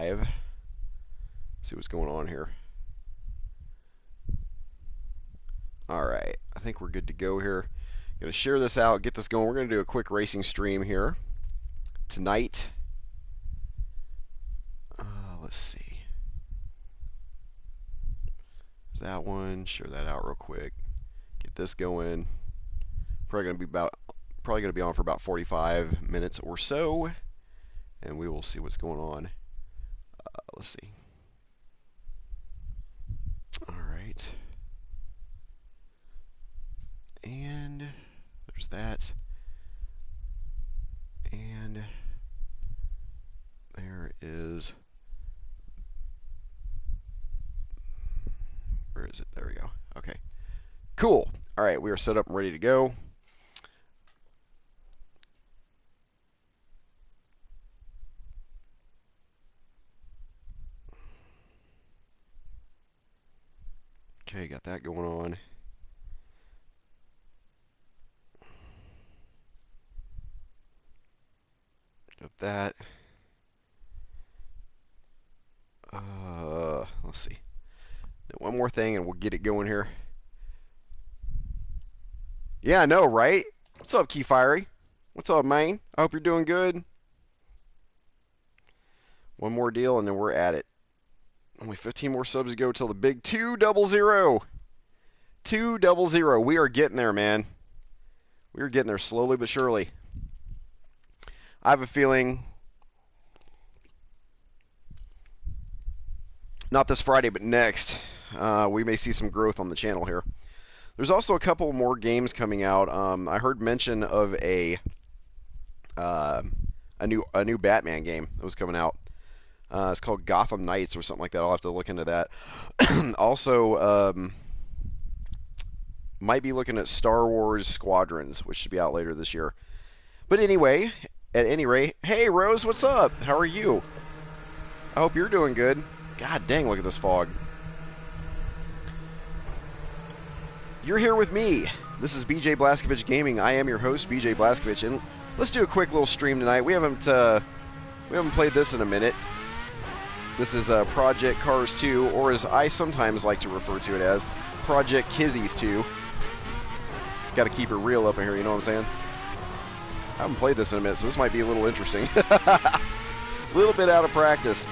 live. See what's going on here. Alright, I think we're good to go here. Going to share this out, get this going. We're going to do a quick racing stream here tonight. Let's see. There's that one. Share that out real quick. Get this going. Probably going to be on for about 45 minutes or so, and we will see what's going on. Let's see. All right. And there's that. And there is. Where is it? There we go. Okay. Cool. All right, we are set up and ready to go. Okay, got that going on. Got that. Let's see. One more thing and we'll get it going here. Yeah, I know, right? What's up, Key Fiery? What's up, man? I hope you're doing good. One more deal and then we're at it. Only 15 more subs to go till the big 200. 200. We are getting there, man. We are getting there slowly but surely. I have a feeling, not this Friday, but next, we may see some growth on the channel here. There's also a couple more games coming out. I heard mention of a new Batman game that was coming out. It's called Gotham Knights or something like that. I'll have to look into that. Also, might be looking at Star Wars Squadrons, which should be out later this year. But anyway, at any rate, hey Rose, what's up? How are you? I hope you're doing good. God dang, look at this fog. You're here with me. This is BJ Blazkowicz Gaming. I am your host, BJ Blazkowicz, and let's do a quick little stream tonight. We haven't played this in a minute. This is Project Cars 2, or as I sometimes like to refer to it as, Project Kizzies 2. Got to keep it real up in here, you know what I'm saying? I haven't played this in a minute, so this might be a little interesting. A little bit out of practice.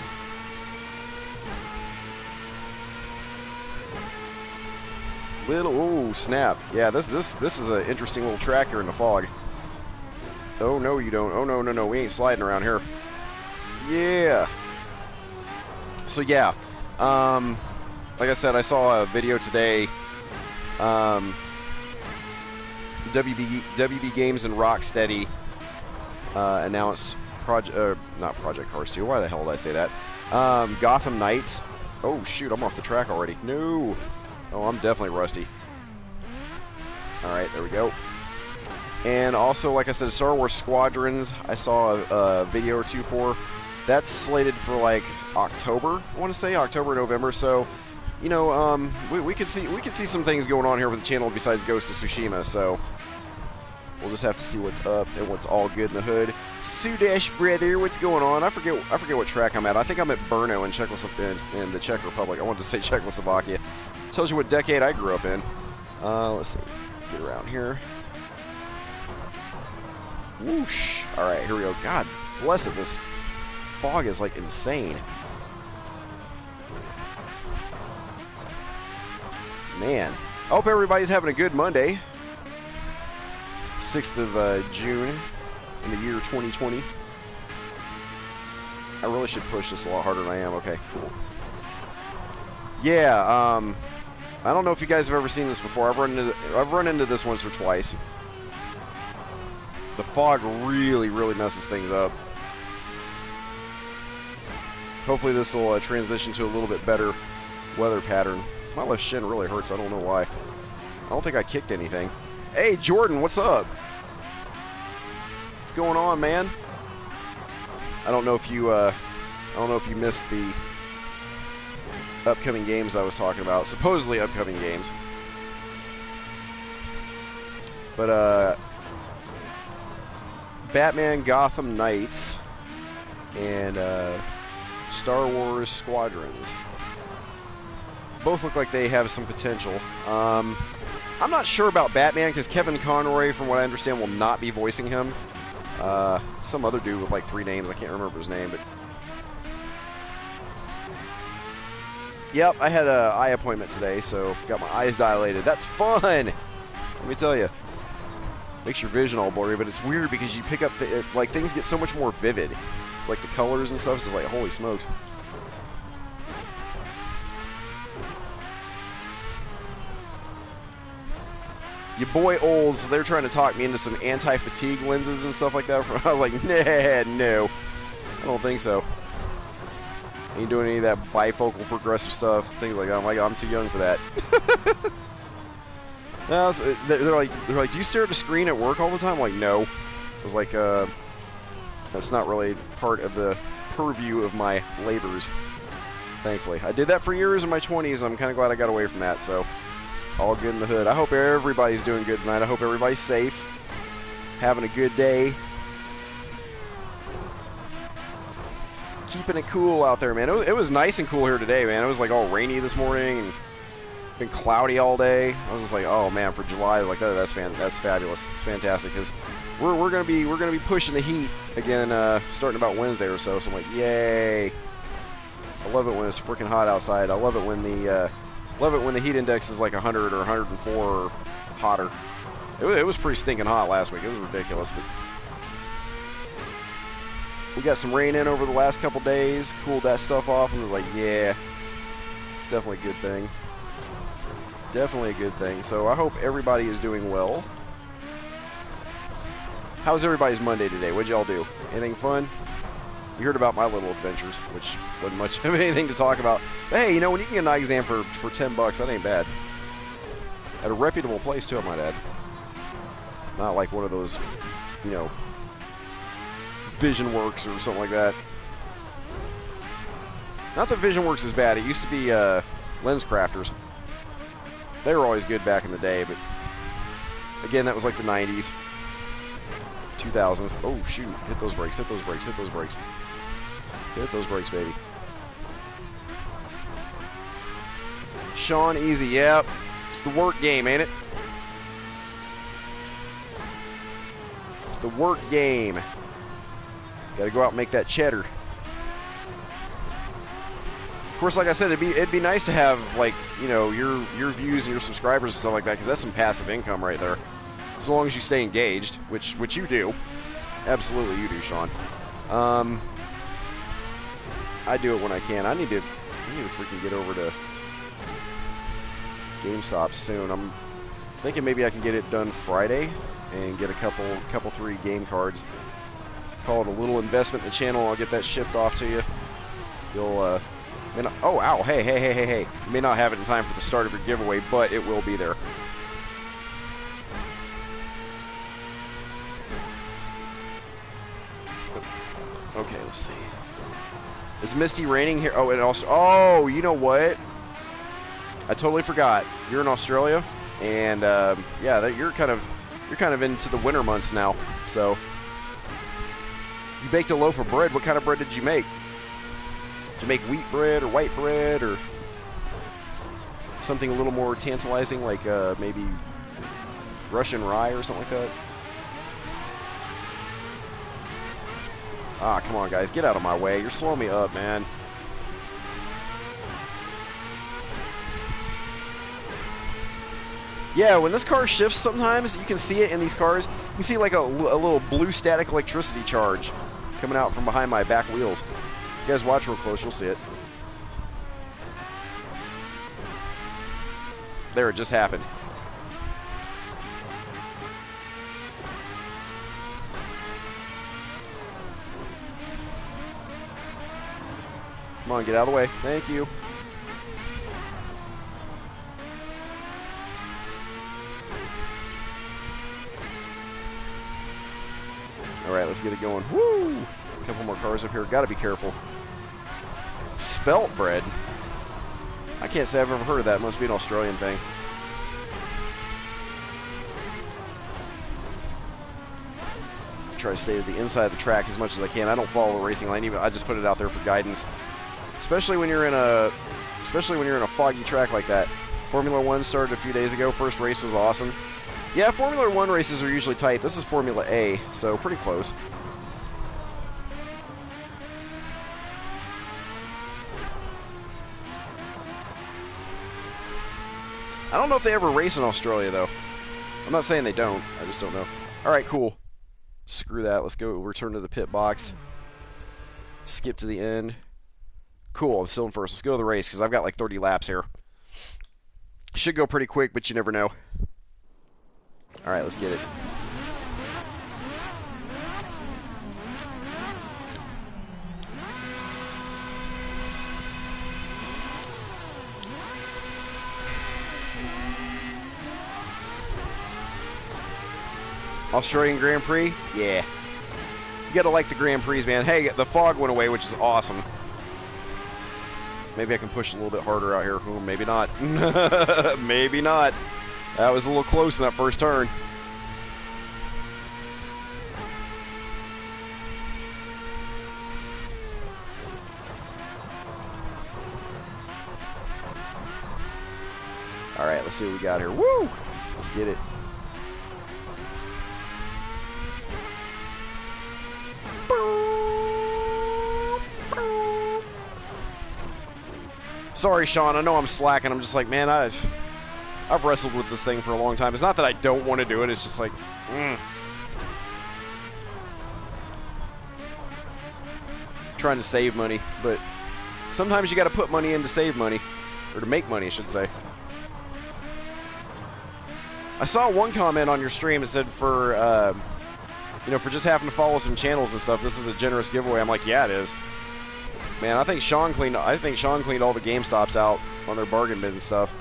Oh snap! Yeah, this is an interesting little track here in the fog. Oh no, you don't. Oh no, we ain't sliding around here. Yeah. So yeah, like I said, I saw a video today. WB Games and Rocksteady announced not Project Cars 2. Why the hell did I say that? Gotham Knights. Oh shoot, I'm off the track already. No. Oh, I'm definitely rusty. Alright, there we go. And also, like I said, Star Wars Squadrons, I saw a video or two for. That's slated for like October, I want to say, October, November. So, you know, we could see some things going on here with the channel besides Ghost of Tsushima. So, we'll just have to see what's up and what's all good in the hood. Sudesh, brother, what's going on? I forget what track I'm at. I think I'm at Brno in the Czech Republic. I wanted to say Czechoslovakia. Tells you what decade I grew up in. Let's see. Get around here. Whoosh. Alright, here we go. God bless it. This fog is like insane. Man. I hope everybody's having a good Monday. 6th of June in the year 2020. I really should push this a lot harder than I am. Okay, cool. Yeah, I don't know if you guys have ever seen this before. I've run into this once or twice. The fog really messes things up. Hopefully this will transition to a little bit better weather pattern. My left shin really hurts. I don't know why. I don't think I kicked anything. Hey, Jordan, what's up? What's going on, man? I don't know if you missed the upcoming games I was talking about. Supposedly upcoming games. But, Batman Gotham Knights and, Star Wars Squadrons. Both look like they have some potential. I'm not sure about Batman because Kevin Conroy, from what I understand, will not be voicing him. Some other dude with like 3 names. I can't remember his name, but yep, I had an eye appointment today, so got my eyes dilated. That's fun. Let me tell you, makes your vision all blurry, but it's weird because you pick up like things get so much more vivid. It's like the colors and stuff. It's just like holy smokes. Your boy Olds, they're trying to talk me into some anti-fatigue lenses and stuff like that. I was like, nah, no. I don't think so. Ain't doing any of that bifocal progressive stuff, things like that. I'm like, I'm too young for that. No, they're like, do you stare at the screen at work all the time? I'm like, no. I was like, that's not really part of the purview of my labors, thankfully. I did that for years in my 20s, and I'm kind of glad I got away from that, so all good in the hood. I hope everybody's doing good tonight. I hope everybody's safe, having a good day, keeping it cool out there, man. It was nice and cool here today, man. It was like all rainy this morning and been cloudy all day. I was just like, oh man, for July, like that's fabulous. It's fantastic because we're gonna be pushing the heat again, starting about Wednesday or so. So I'm like, yay! I love it when it's freaking hot outside. I love it when the heat index is like 100 or 104 or hotter. It was pretty stinking hot last week. It was ridiculous, but we got some rain in over the last couple days, cooled that stuff off, and was like, yeah, it's definitely a good thing. Definitely a good thing. So I hope everybody is doing well. How's everybody's Monday today? What'd y'all do? Anything fun? You heard about my little adventures, which wasn't much of anything to talk about. But hey, you know, when you can get an eye exam for $10, that ain't bad. At a reputable place, too, I might add. Not like one of those, you know, Vision Works or something like that. Not that Vision Works is bad. It used to be Lens Crafters. They were always good back in the day, but again, that was like the 90s, 2000s. Oh, shoot. Hit those brakes, hit those brakes, hit those brakes. Hit those brakes, baby. Sean Easy, yep. It's the work game, ain't it? It's the work game. Gotta go out and make that cheddar. Of course, like I said, it'd be nice to have, like, you know, your views and your subscribers and stuff like that, because that's some passive income right there. As long as you stay engaged, which you do. Absolutely you do, Sean. I do it when I can. I need to freaking get over to GameStop soon. I'm thinking maybe I can get it done Friday and get a couple 3 game cards. Call it a little investment in the channel. I'll get that shipped off to you. You'll oh, ow, hey. You may not have it in time for the start of your giveaway, but it will be there. Okay, let's see. Is Misty raining here? Oh, oh, you know what? I totally forgot. You're in Australia, and yeah, you're kind of into the winter months now. So you baked a loaf of bread. What kind of bread did you make? Did you make wheat bread or white bread or something a little more tantalizing, like maybe Russian rye or something like that? Ah, come on, guys. Get out of my way. You're slowing me up, man. Yeah, when this car shifts sometimes, you can see it in these cars. You can see like a little blue static electricity charge coming out from behind my back wheels. You guys watch real close, you'll see it. There, it just happened. Come on, get out of the way. Thank you. All right, let's get it going. Woo! A couple more cars up here. Got to be careful. Spelt bread. I can't say I've ever heard of that. It must be an Australian thing. Try to stay to the inside of the track as much as I can. I don't follow the racing lane. I just put it out there for guidance. especially when you're in a foggy track like that. Formula 1 started a few days ago. First race was awesome. Yeah, Formula 1 races are usually tight. This is Formula A, so pretty close. I don't know if they ever race in Australia, though. I'm not saying they don't. I just don't know. All right, cool. Screw that. Let's go return to the pit box. Skip to the end. Cool, I'm still in first. Let's go to the race, because I've got like 30 laps here. Should go pretty quick, but you never know. All right, let's get it. Australian Grand Prix? Yeah. You gotta like the Grand Prix, man. Hey, the fog went away, which is awesome. Maybe I can push a little bit harder out here. Ooh, maybe not. Maybe not. That was a little close in that first turn. All right, let's see what we got here. Woo! Let's get it. Sorry, Sean. I know I'm slacking. I'm just like, man, I've wrestled with this thing for a long time. It's not that I don't want to do it. It's just like, trying to save money. But sometimes you got to put money in to save money. Or to make money, I should say. I saw one comment on your stream that said for, you know, for just having to follow some channels and stuff, this is a generous giveaway. I'm like, yeah, it is. Man, I think Sean cleaned all the GameStops out on their bargain bin and stuff.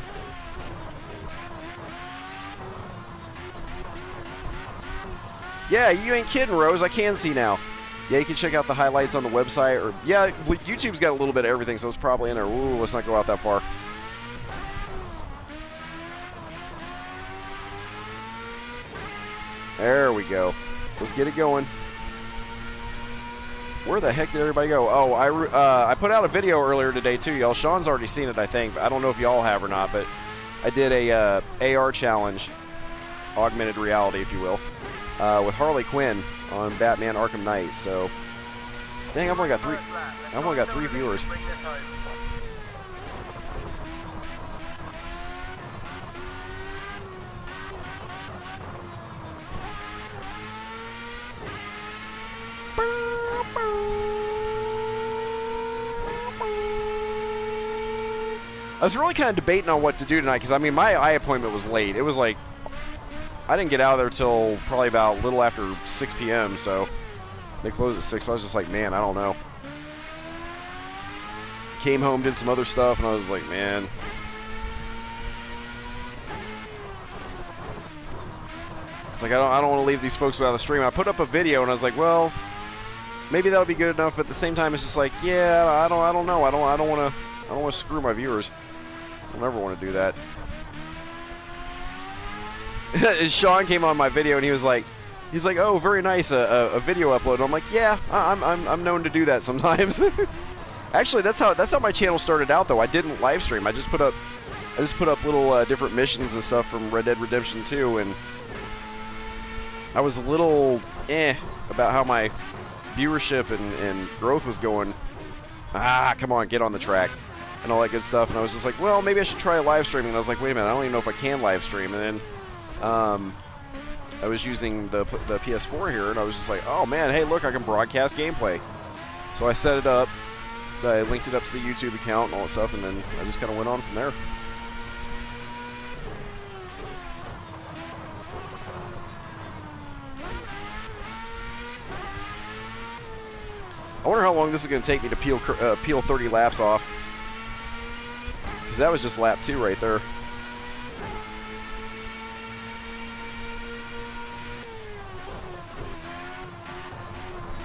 Yeah, you ain't kidding, Rose. I can see now. Yeah, you can check out the highlights on the website. Or yeah, YouTube's got a little bit of everything, so it's probably in there. Ooh, let's not go out that far. There we go. Let's get it going. Where the heck did everybody go? Oh, I put out a video earlier today, too, y'all. Sean's already seen it, I think. I don't know if y'all have or not, but I did a AR challenge, augmented reality, if you will, with Harley Quinn on Batman Arkham Knight. So, dang, I've only got three viewers. I was really kind of debating on what to do tonight, because, I mean, my eye appointment was late. It was like, I didn't get out of there till probably about a little after 6 p.m., so they closed at 6, so I was just like, man, I don't know. Came home, did some other stuff, and I was like, man. It's like, I don't want to leave these folks without a stream. I put up a video, and I was like, well, maybe that'll be good enough, but at the same time, it's just like, yeah, I don't know. I don't want to screw my viewers. I'll never want to do that. Sean came on my video and he's like, oh, very nice, a video upload. And I'm like, yeah, I'm known to do that sometimes. Actually, that's how my channel started out, though. I didn't live stream. I just put up little different missions and stuff from Red Dead Redemption 2, and I was a little about how my viewership and growth was going. Come on, get on the track. And all that good stuff, and I was just like, well, maybe I should try live streaming. And I was like, wait a minute, I don't even know if I can live stream. And then I was using the PS4 here, and I was just like, oh man, hey, look, I can broadcast gameplay. So I set it up, I linked it up to the YouTube account and all that stuff, and then I just kind of went on from there. I wonder how long this is going to take me to peel 30 laps off. Because that was just lap 2 right there.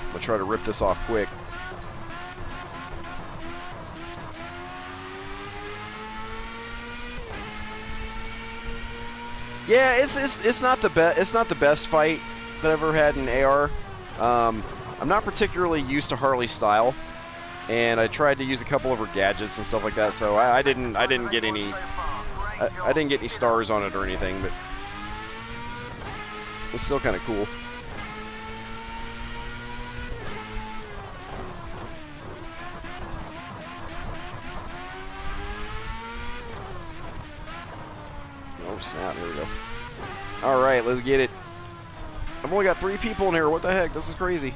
I'm going to try to rip this off quick. Yeah, it's not the best. It's not the best fight that I've ever had in AR. I'm not particularly used to Harley's style, and I tried to use a couple of her gadgets and stuff like that. So I didn't get any I didn't get any stars on it or anything, but it's still kind of cool. Oh snap! Here we go. All right, let's get it. I've only got 3 people in here. What the heck? This is crazy.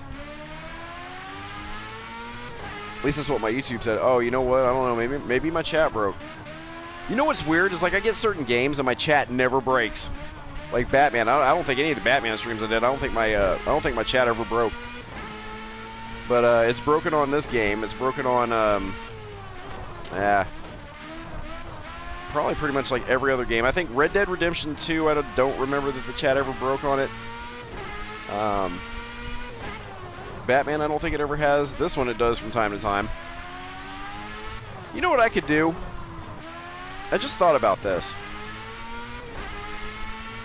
At least that's what my YouTube said. Oh, you know what? I don't know. Maybe my chat broke. You know what's weird is, like, I get certain games and my chat never breaks. Like Batman. I don't think any of the Batman streams I did. I don't think my chat ever broke. But it's broken on this game. It's broken on probably pretty much like every other game. I think Red Dead Redemption 2. I don't remember that the chat ever broke on it. Batman, I don't think it ever has. This one it does from time to time. You know what I could do? I just thought about this.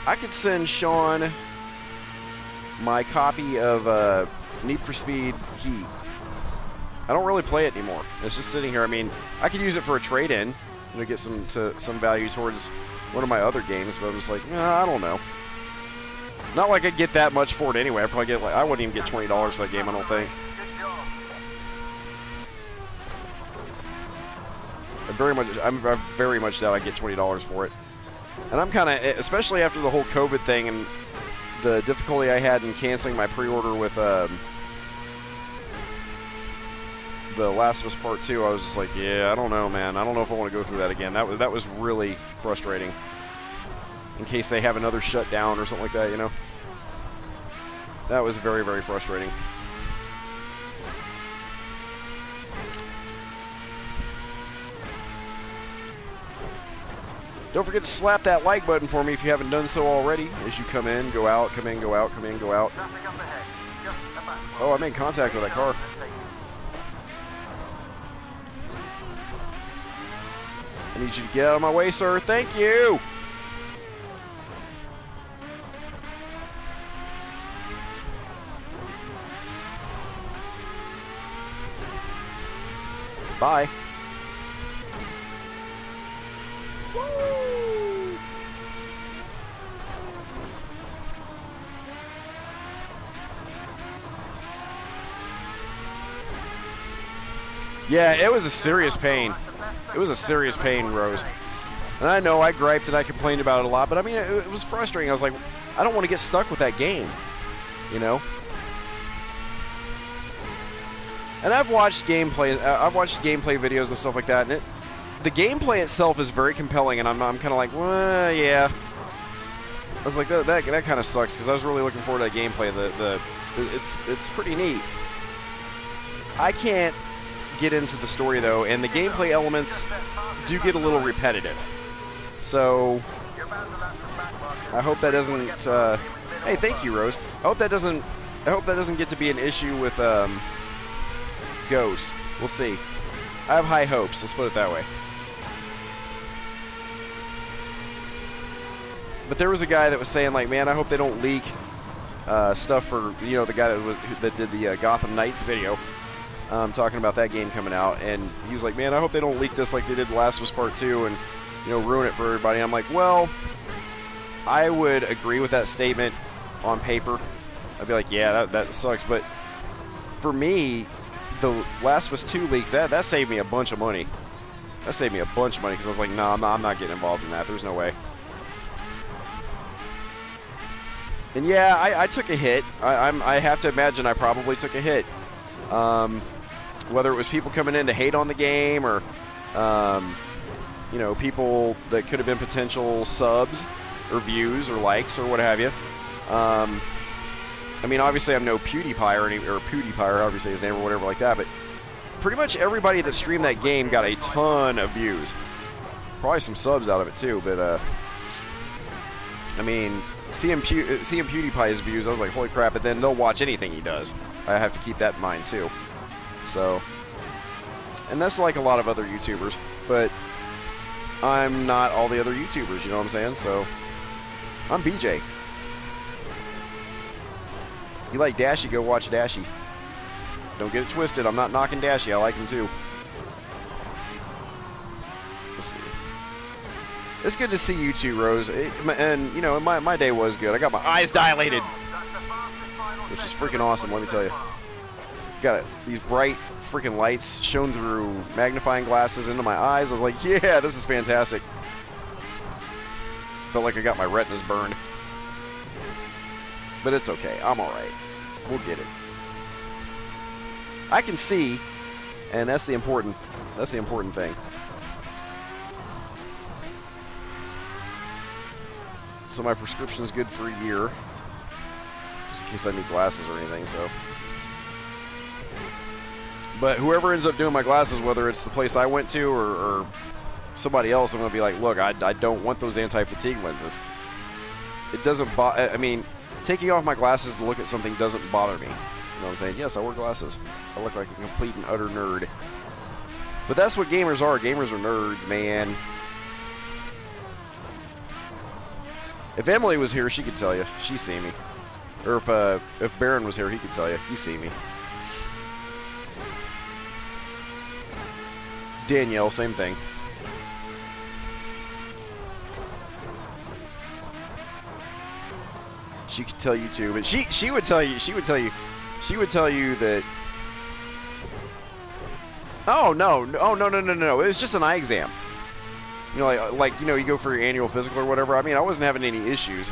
I could send Sean my copy of Need for Speed Heat. I don't really play it anymore. It's just sitting here. I mean, I could use it for a trade-in, get some value towards one of my other games, but I was like, I don't know. Not like I'd get that much for it anyway. I wouldn't even get $20 for that game, I don't think. I very much doubt I'd get $20 for it. And I'm kind of, especially after the whole COVID thing and the difficulty I had in canceling my pre-order with The Last of Us Part 2, I was just like, yeah, I don't know, man. I don't know if I want to go through that again. That was really frustrating. In case they have another shutdown or something like that, you know? That was very, very frustrating. Don't forget to slap that like button for me if you haven't done so already. As you come in, go out, come in, go out, come in, go out. Oh, I made contact with that car. I need you to get out of my way, sir. Thank you. Bye. Woo! Yeah, it was a serious pain. It was a serious pain, Rose. And I know I griped and I complained about it a lot, but I mean, it was frustrating. I was like, I don't want to get stuck with that game, you know? And I've watched gameplay videos and stuff like that, and the gameplay itself is very compelling, and I'm kind of like, well, yeah. I was like, that kind of sucks, because I was really looking forward to that gameplay. It's pretty neat. I can't get into the story, though, and the gameplay elements do get a little repetitive. So, I hope that doesn't, hey, thank you, Rose. I hope that doesn't get to be an issue with, Ghost. We'll see. I have high hopes, let's put it that way. But there was a guy that was saying, like, man, I hope they don't leak stuff for, you know, the guy that did the Gotham Knights video, talking about that game coming out, and he was like, man, I hope they don't leak this like they did The Last of Us Part 2 and, you know, ruin it for everybody. I'm like, well, I would agree with that statement on paper. I'd be like, yeah, that sucks, but for me, the Last of Us 2 leaks, that saved me a bunch of money. That saved me a bunch of money, because I was like, no, I'm not getting involved in that. There's no way. And yeah, I took a hit. I have to imagine I probably took a hit. Whether it was people coming in to hate on the game, or you know, people that could have been potential subs or views or likes or what have you. I mean, obviously I'm no PewDiePie or PewDiePie, or obviously his name or whatever like that, but pretty much everybody that streamed that game got a ton of views. Probably some subs out of it too, but I mean, seeing PewDiePie's views, I was like, holy crap, but then they'll watch anything he does. I have to keep that in mind too. So, and that's like a lot of other YouTubers, but I'm not all the other YouTubers, you know what I'm saying? So, I'm BJ. You like Dashie, go watch Dashie. Don't get it twisted. I'm not knocking Dashy. I like him too. Let's see. It's good to see you too, Rose. And, you know, my day was good. I got my eyes dilated, which is freaking awesome, let me tell you. Got these bright freaking lights shone through magnifying glasses into my eyes. I was like, yeah, this is fantastic. Felt like I got my retinas burned. But it's okay. I'm alright. We'll get it. I can see, and that's the important thing. So my prescription is good for a year, just in case I need glasses or anything. So, but whoever ends up doing my glasses, whether it's the place I went to or somebody else, I'm gonna be like, look, I don't want those anti-fatigue lenses. It doesn't I mean, taking off my glasses to look at something doesn't bother me. You know what I'm saying? Yes, I wear glasses. I look like a complete and utter nerd. But that's what gamers are. Gamers are nerds, man. If Emily was here, she could tell you. She'd see me. Or if Baron was here, he could tell you. He'd see me. Danielle, same thing. She could tell you too, but she would tell you that. Oh no! It was just an eye exam. You know, like you know, you go for your annual physical or whatever. I mean, I wasn't having any issues,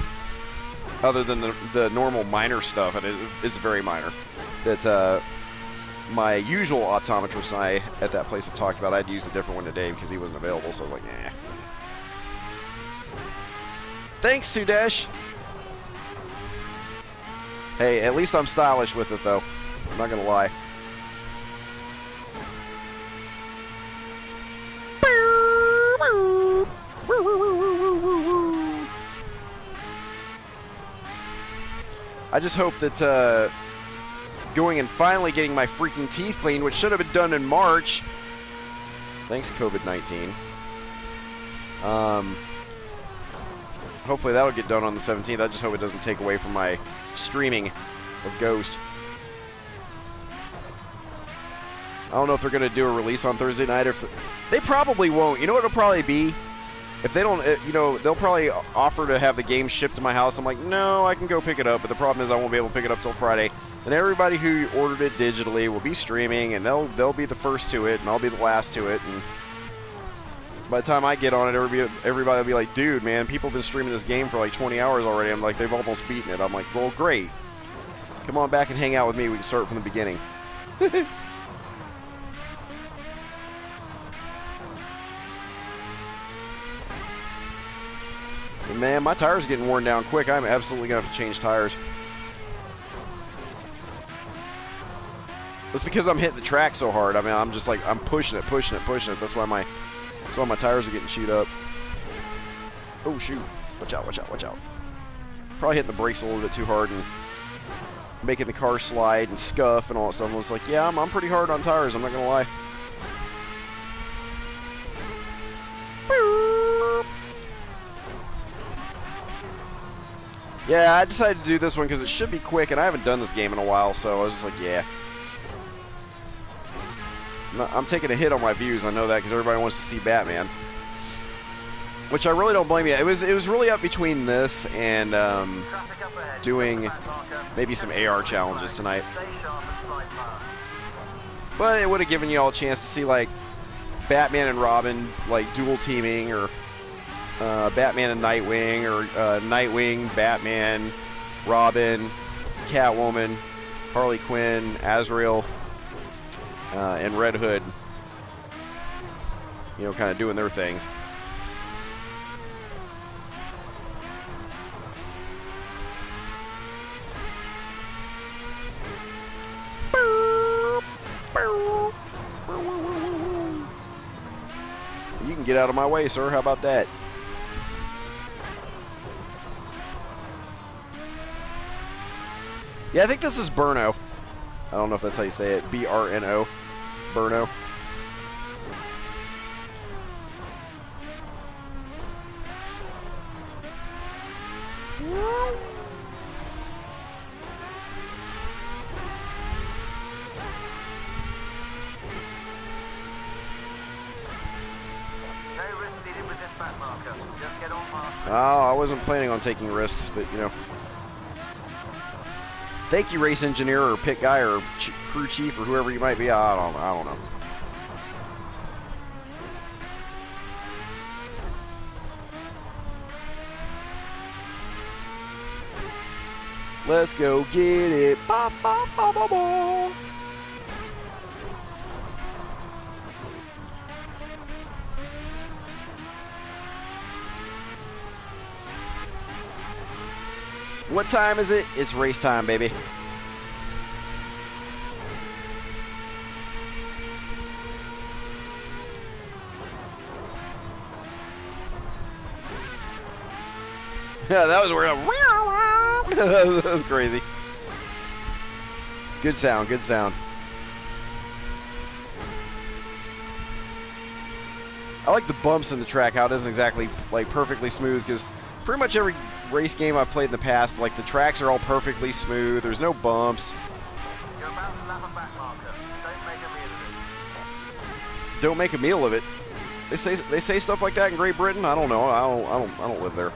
other than the normal minor stuff, and it's very minor. That my usual optometrist and I at that place have talked about. I'd use a different one today because he wasn't available. So I was like, nah. Thanks, Sudesh. Hey, at least I'm stylish with it, though. I'm not gonna lie. I just hope that going and finally getting my freaking teeth cleaned, which should have been done in March. Thanks, COVID-19. Hopefully that'll get done on the 17th. I just hope it doesn't take away from my streaming of Ghost. I don't know if they're going to do a release on Thursday night. Or if they probably won't. You know what it'll probably be? If they don't, you know, they'll probably offer to have the game shipped to my house. I'm like, no, I can go pick it up. But the problem is I won't be able to pick it up till Friday. And everybody who ordered it digitally will be streaming, and they'll be the first to it, and I'll be the last to it. And by the time I get on it, everybody will be like, dude, man, people have been streaming this game for like 20 hours already. I'm like, they've almost beaten it. I'm like, well, great. Come on back and hang out with me. We can start from the beginning. And man, my tires are getting worn down quick. I'm absolutely going to have to change tires. That's because I'm hitting the track so hard. I mean, I'm just like, I'm pushing it. That's why my tires are getting chewed up. Oh, shoot. Watch out. Probably hitting the brakes a little bit too hard and making the car slide and scuff and all that stuff. I was like, yeah, I'm pretty hard on tires. I'm not going to lie. Yeah, I decided to do this one because it should be quick, and I haven't done this game in a while, so I was just like, yeah. I'm taking a hit on my views, I know that, because everybody wants to see Batman. Which I really don't blame you. It was really up between this and doing maybe some AR challenges tonight. But it would have given you all a chance to see, like, Batman and Robin, like, dual teaming, or Batman and Nightwing, or Nightwing, Batman, Robin, Catwoman, Harley Quinn, Azrael, and Red Hood, you know, kind of doing their things. You can get out of my way, sir. How about that? Yeah, I think this is Burno. I don't know if that's how you say it. B-R-N-O. Burno. Oh, I wasn't planning on taking risks, but you know. Thank you, race engineer or pit guy or crew chief or whoever you might be. I don't know. Let's go get it. Ba, ba, ba, ba, ba. What time is it? It's race time, baby. Yeah, that was weird. That was crazy. Good sound, good sound. I like the bumps in the track, how it isn't exactly like perfectly smooth, because pretty much every race game I've played in the past, like the tracks are all perfectly smooth, there's no bumps. Don't make a meal of it. They say stuff like that in Great Britain. I don't know. I don't live there.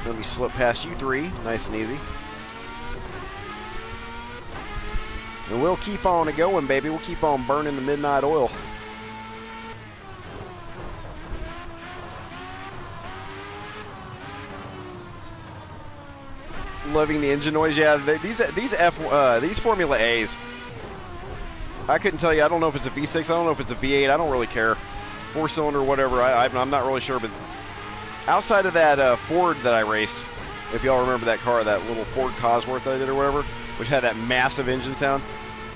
Let me slip past you three, nice and easy. And we'll keep on going, baby. We'll keep on burning the midnight oil. Loving the engine noise. Yeah, these Formula A's. I couldn't tell you. I don't know if it's a V6. I don't know if it's a V8. I don't really care. 4-cylinder, whatever. I'm not really sure, but outside of that Ford that I raced, if y'all remember that car, that little Ford Cosworth that I did or whatever, which had that massive engine sound,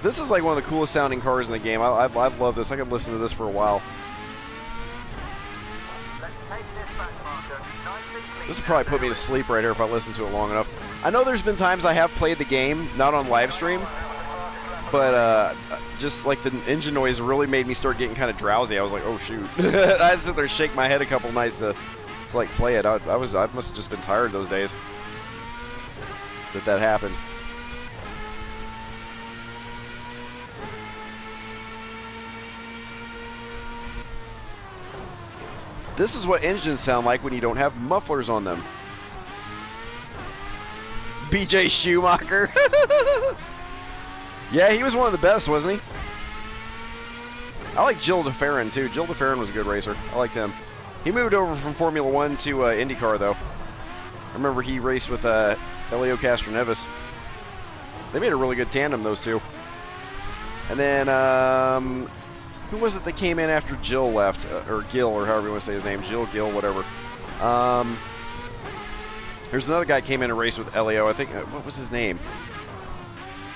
this is like one of the coolest sounding cars in the game. I love this. I could listen to this for a while. This will probably put me to sleep right here if I listen to it long enough. I know there's been times I have played the game, not on live stream, but just like the engine noise really made me start getting kind of drowsy. I was like, oh shoot. I had to sit there and shake my head a couple nights to like play it. I must have just been tired those days that happened. This is what engines sound like when you don't have mufflers on them. BJ Schumacher. Yeah, he was one of the best, wasn't he? I like Gilles de Ferran too. Gilles de Ferran was a good racer. I liked him. He moved over from Formula 1 to IndyCar, though. I remember he raced with Elio Castroneves. They made a really good tandem, those two. And then, who was it that came in after Jill left? Or Gil, or however you want to say his name. Gil, whatever. There's another guy came in and raced with Elio. I think, what was his name?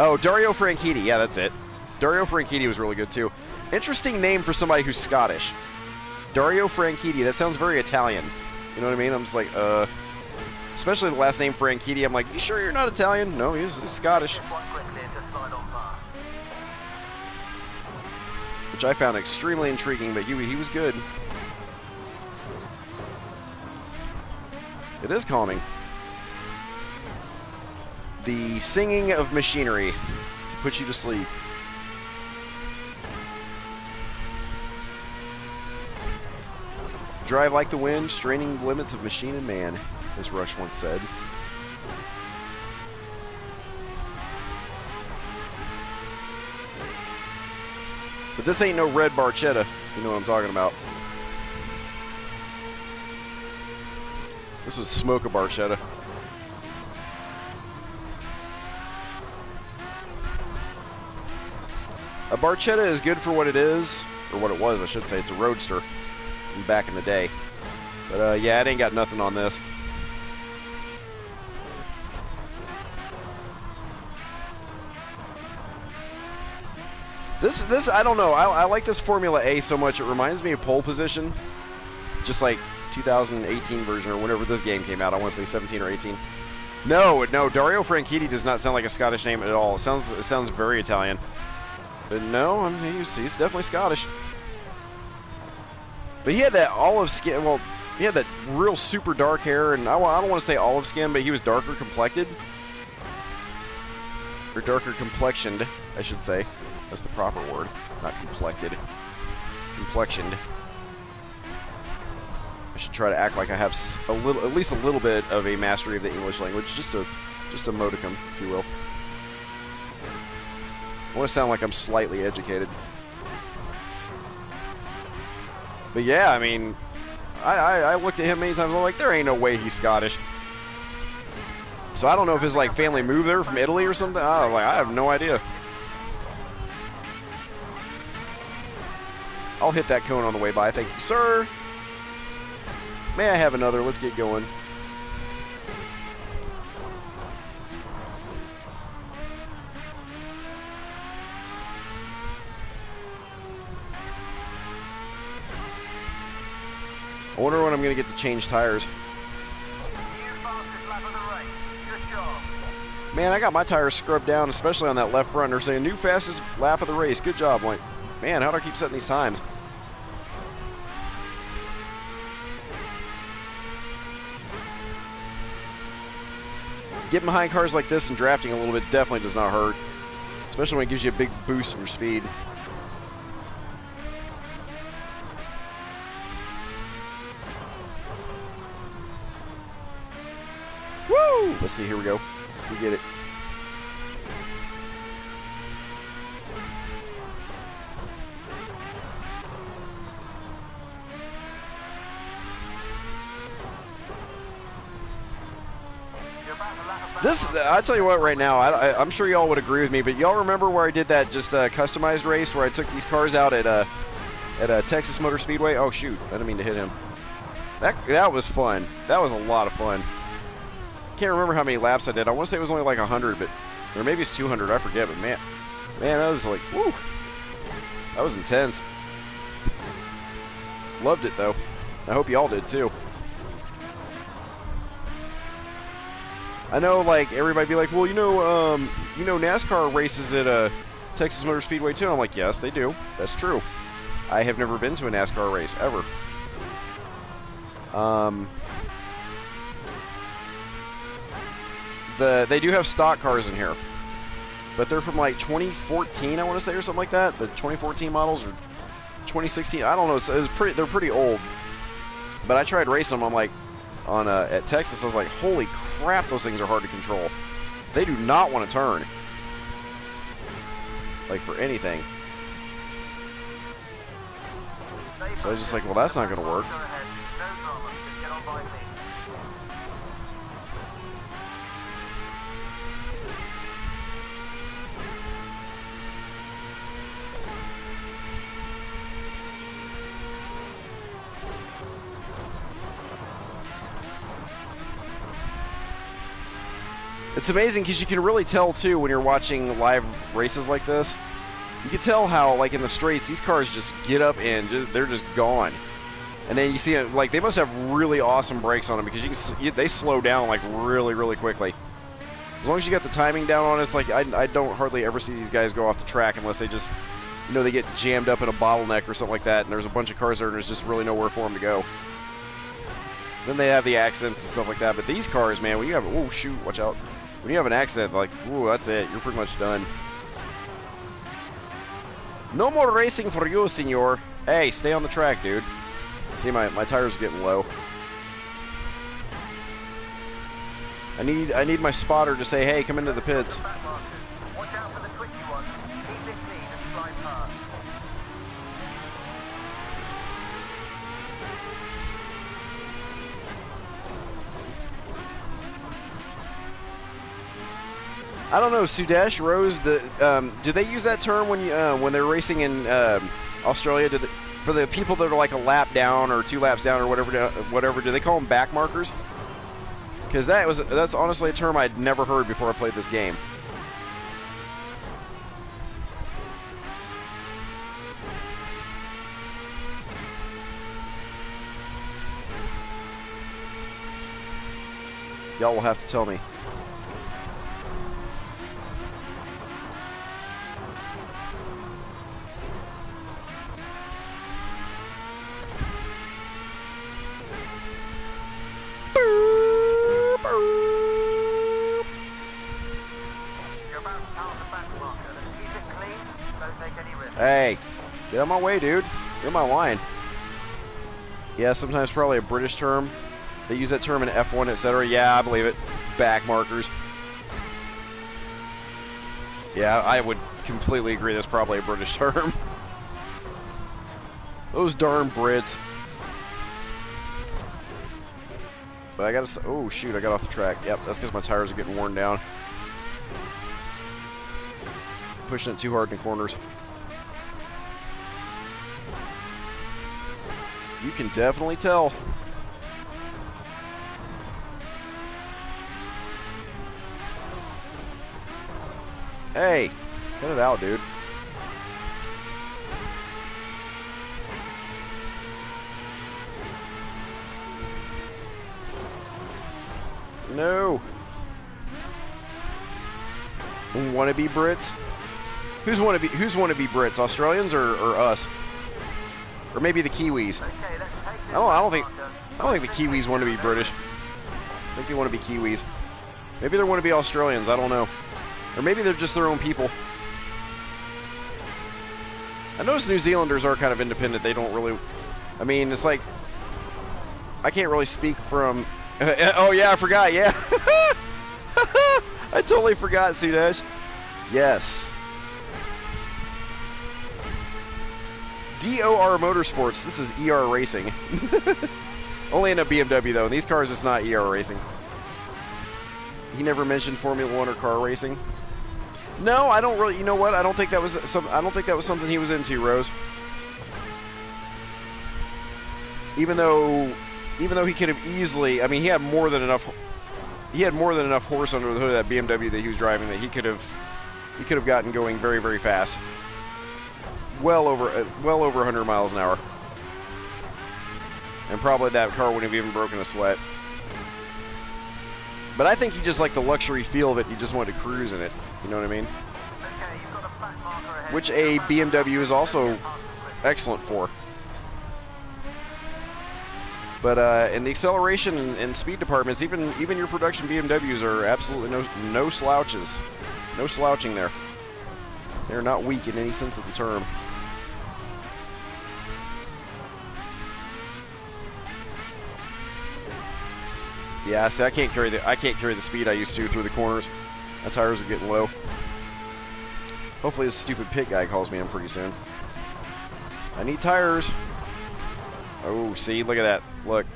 Oh, Dario Franchitti. Yeah, that's it. Dario Franchitti was really good, too. Interesting name for somebody who's Scottish. Dario Franchitti. That sounds very Italian. You know what I mean? I'm just like, especially the last name Franchitti. I'm like, you sure you're not Italian? No, he's Scottish. Which I found extremely intriguing, but he was good. It is calming. The singing of machinery to put you to sleep. Drive like the wind, straining the limits of machine and man, as Rush once said. But this ain't no red Barchetta, you know what I'm talking about. This is smoke a Barchetta. A Barchetta is good for what it is, or what it was, I should say. It's a roadster back in the day. But yeah, it ain't got nothing on this. This I don't know. I like this Formula A so much. It reminds me of Pole Position. Just like 2018 version or whenever this game came out. I want to say 17 or 18. No, Dario Franchitti does not sound like a Scottish name at all. It sounds very Italian. But no, I mean, he's definitely Scottish. But he had that olive skin. Well, he had that real super dark hair, and I don't want to say olive skin, but he was darker complected. Or darker complexioned, I should say. That's the proper word, not complected. It's complexioned. I should try to act like I have a little, at least a little bit of a mastery of the English language, just a modicum, if you will. I want to sound like I'm slightly educated. But yeah, I mean, I looked at him many times. I'm like, there ain't no way he's Scottish. So I don't know if his like family moved there from Italy or something. I have no idea. I'll hit that cone on the way by. Thank you, sir. May I have another? Let's get going. I wonder when I'm going to get to change tires. Man, I got my tires scrubbed down, especially on that left front. They're saying new fastest lap of the race. Good job. I'm like, man, how do I keep setting these times? Getting behind cars like this and drafting a little bit definitely does not hurt, especially when it gives you a big boost in your speed. Woo! Let's see, here we go. Let's go get it. I tell you what, right now, I'm sure y'all would agree with me, but y'all remember where I did that just customized race where I took these cars out at Texas Motor Speedway? Oh shoot, I didn't mean to hit him. That was fun. That was a lot of fun. Can't remember how many laps I did. I want to say it was only like 100, but or maybe it's 200. I forget. But man, that was like, woo, that was intense. Loved it though. I hope y'all did too. I know, like, everybody be like, well, you know, NASCAR races at Texas Motor Speedway too. I'm like, yes, they do. That's true. I have never been to a NASCAR race ever. They do have stock cars in here, but they're from like 2014, I want to say, or something like that. The 2014 models or 2016. I don't know. They're pretty old. But I tried racing them. I'm like, at Texas, I was like, holy crap, those things are hard to control. They do not want to turn, like, for anything. So I was just like, well, that's not going to work. It's amazing because you can really tell, too, when you're watching live races like this. You can tell how, like, in the straights, these cars just get up and they're just gone. And then you see, like, they must have really awesome brakes on them because they slow down, like, really, really quickly. As long as you got the timing down on it, it's like I don't hardly ever see these guys go off the track unless they just, you know, they get jammed up in a bottleneck or something like that, and there's a bunch of cars there and there's just really nowhere for them to go. Then they have the accidents and stuff like that. But these cars, man, when you have, oh, shoot, watch out. When you have an accident, like, ooh, that's it. You're pretty much done. No more racing for you, senor. Hey, stay on the track, dude. See, my tires are getting low. I need my spotter to say, hey, come into the pits. I don't know, Sudesh, Rose, do they use that term when they're racing in Australia? For the people that are like a lap down or 2 laps down or whatever, do they call them back markers? Because that's honestly a term I'd never heard before I played this game. Y'all will have to tell me. Hey, get out of my way, dude. You're my line. Yeah, sometimes probably a British term. They use that term in F1, etc. Yeah, I believe it. Back markers. Yeah, I would completely agree that's probably a British term. Those darn Brits. But I gotta... Oh, shoot, I got off the track. Yep, that's because my tires are getting worn down. Pushing it too hard in the corners. You can definitely tell. Hey, cut it out, dude. No. Wannabe Brits? Who's wannabe Brits? Australians or us? Or maybe the Kiwis? I don't think the Kiwis want to be British. I think they want to be Kiwis. Maybe they want to be Australians. I don't know. Or maybe they're just their own people. I notice New Zealanders are kind of independent. They don't really... I mean, it's like... I can't really speak from... oh, yeah, I forgot. Yeah. I totally forgot, Sudesh. Yes. DOR Motorsports. This is ER Racing. Only in a BMW, though. In these cars, it's not ER Racing. He never mentioned Formula 1 or car racing. No, I don't really. You know what? I don't think that was something he was into, Rose. Even though he could have easily. I mean, he had more than enough. He had more than enough horse under the hood of that BMW that he was driving that he could have gotten going very, very fast. Well over 100 miles an hour. And probably that car wouldn't have even broken a sweat. But I think he just liked the luxury feel of it. He just wanted to cruise in it. You know what I mean? Which a BMW is also excellent for. But in the acceleration and speed departments, even your production BMWs are absolutely no slouches. No slouching there. They're not weak in any sense of the term. Yeah, see, I can't carry the speed I used to through the corners. My tires are getting low. Hopefully this stupid pit guy calls me in pretty soon. I need tires. Oh, see, look at that. Look.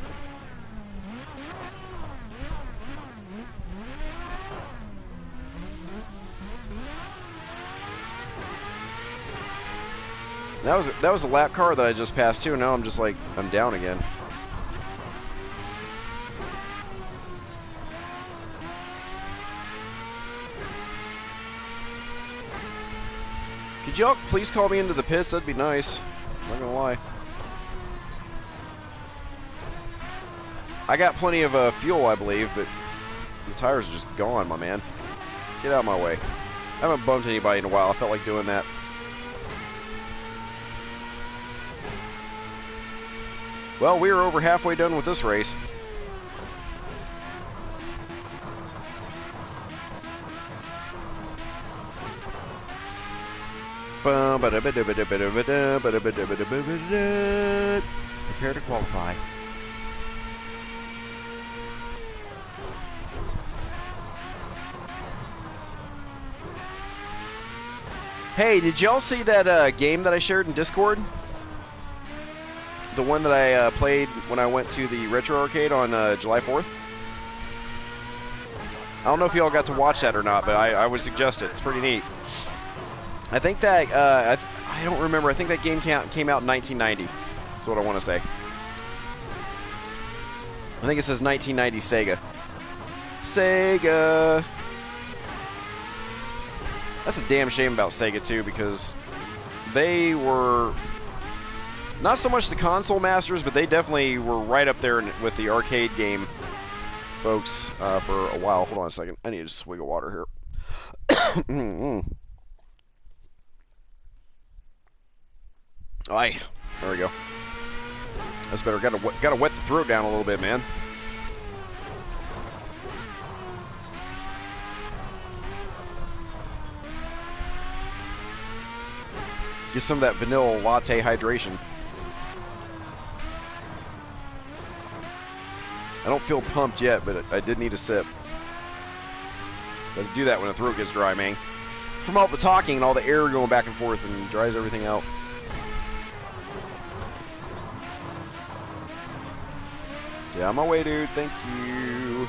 That was a lap car that I just passed too. Now I'm just like, I'm down again. Could y'all please call me into the pits? That'd be nice. I'm not gonna lie. I got plenty of fuel, I believe, but the tires are just gone, my man. Get out of my way. I haven't bumped anybody in a while. I felt like doing that. Well, we are over halfway done with this race. Prepare to qualify. Hey, did y'all see that game that I shared in Discord? The one that I played when I went to the Retro Arcade on July 4th? I don't know if y'all got to watch that or not, but I would suggest it. It's pretty neat. I think that, I don't remember. I think that game came out in 1990. That's what I want to say. I think it says 1990 Sega. Sega! That's a damn shame about Sega, too, because they were not so much the console masters, but they definitely were right up there with the arcade game folks for a while. Hold on a second. I need a swig of water here. Aye, there we go. That's better. Gotta wet the throat down a little bit, man. Get some of that vanilla latte hydration. I don't feel pumped yet, but I did need a sip. Gotta do that when the throat gets dry, man. From all the talking and all the air going back and forth and dries everything out. Yeah, on my way, dude. Thank you.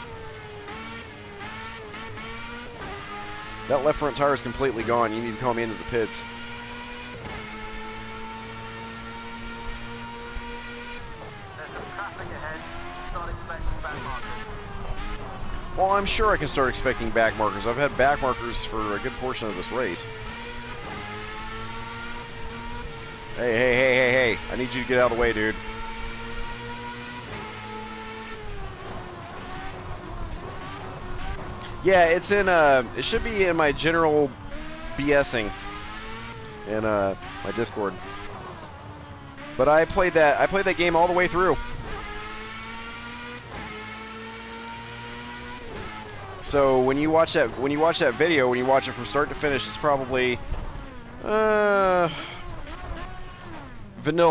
That left front tire is completely gone. You need to call me into the pits. Well, I'm sure I can start expecting back markers. I've had back markers for a good portion of this race. Hey, hey, hey, hey, hey. I need you to get out of the way, dude. Yeah, it's in, it should be in my general BSing in, my Discord. But I played that game all the way through. So when you watch that video, when you watch it from start to finish, it's probably vanilla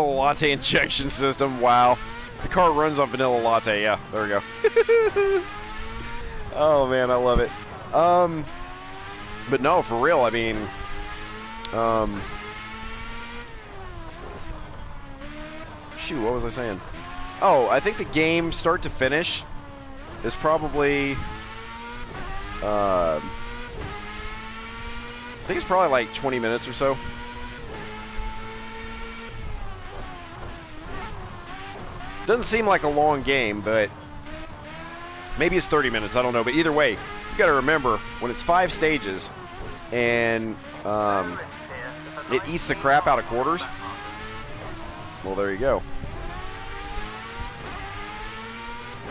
latte injection system. Wow, the car runs on vanilla latte. Yeah, there we go. Oh man, I love it. But no, for real. I mean, shoot, what was I saying? Oh, I think the game start to finish is probably. I think it's probably like 20 minutes or so. Doesn't seem like a long game, but maybe it's 30 minutes. I don't know. But either way, you got to remember when it's 5 stages and it eats the crap out of quarters. Well, there you go.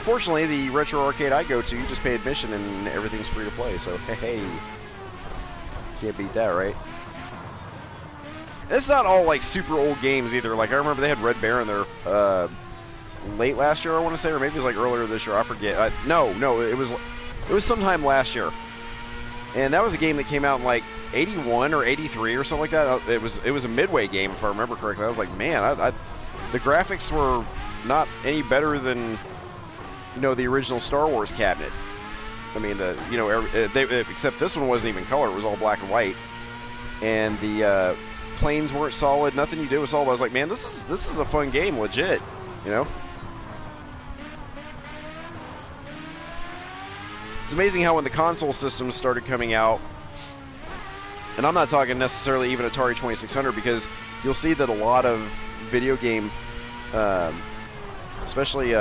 Fortunately, the retro arcade I go to, you just pay admission and everything's free to play. So, hey, can't beat that, right? And it's not all like super old games either. Like I remember they had Red Baron there late last year, I want to say, or maybe it was like earlier this year. I forget. No, it was sometime last year, and that was a game that came out in like '81 or '83 or something like that. It was a Midway game if I remember correctly. I was like, man, the graphics were not any better than. The original Star Wars cabinet. I mean, except this one wasn't even color; it was all black and white. And the planes weren't solid. Nothing you did was solid. I was like, man, this is a fun game, legit. It's amazing how when the console systems started coming out, and I'm not talking necessarily even Atari 2600, because you'll see that a lot of video game, especially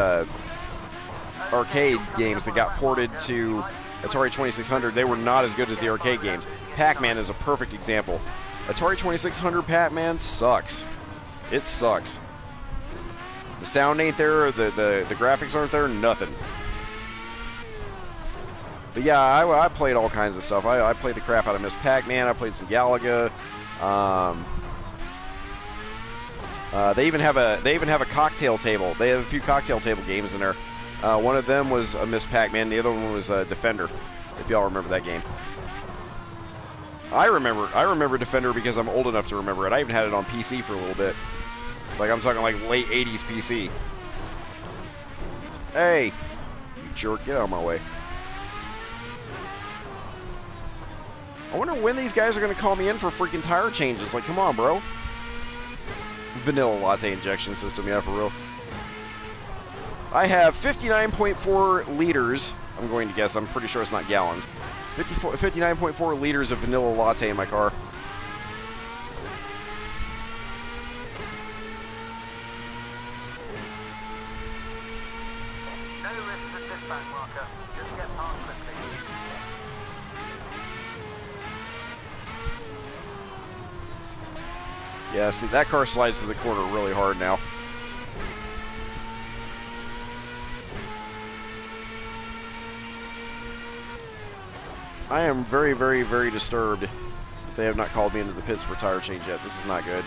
arcade games that got ported to Atari 2600, they were not as good as the arcade games. Pac-Man is a perfect example. Atari 2600 Pac-Man sucks. It sucks. The sound ain't there, the graphics aren't there, nothing. But yeah, I played all kinds of stuff. I played the crap out of Miss Pac-Man. I played some Galaga. They even have a cocktail table. They have a few cocktail table games in there. One of them was a Miss Pac-Man. The other one was Defender, if y'all remember that game. I remember Defender because I'm old enough to remember it. I even had it on PC for a little bit. Like, I'm talking like late 80s PC. Hey, you jerk, get out of my way. I wonder when these guys are going to call me in for freaking tire changes. Like, come on, bro. Vanilla latte injection system, yeah, for real. I have 59.4 liters. I'm going to guess. I'm pretty sure it's not gallons. 59.4 liters of vanilla latte in my car. No risk at this back marker. Just get past quickly. Yeah, see, that car slides to the corner really hard now. I am very, very, very disturbed that they have not called me into the pits for tire change yet. This is not good.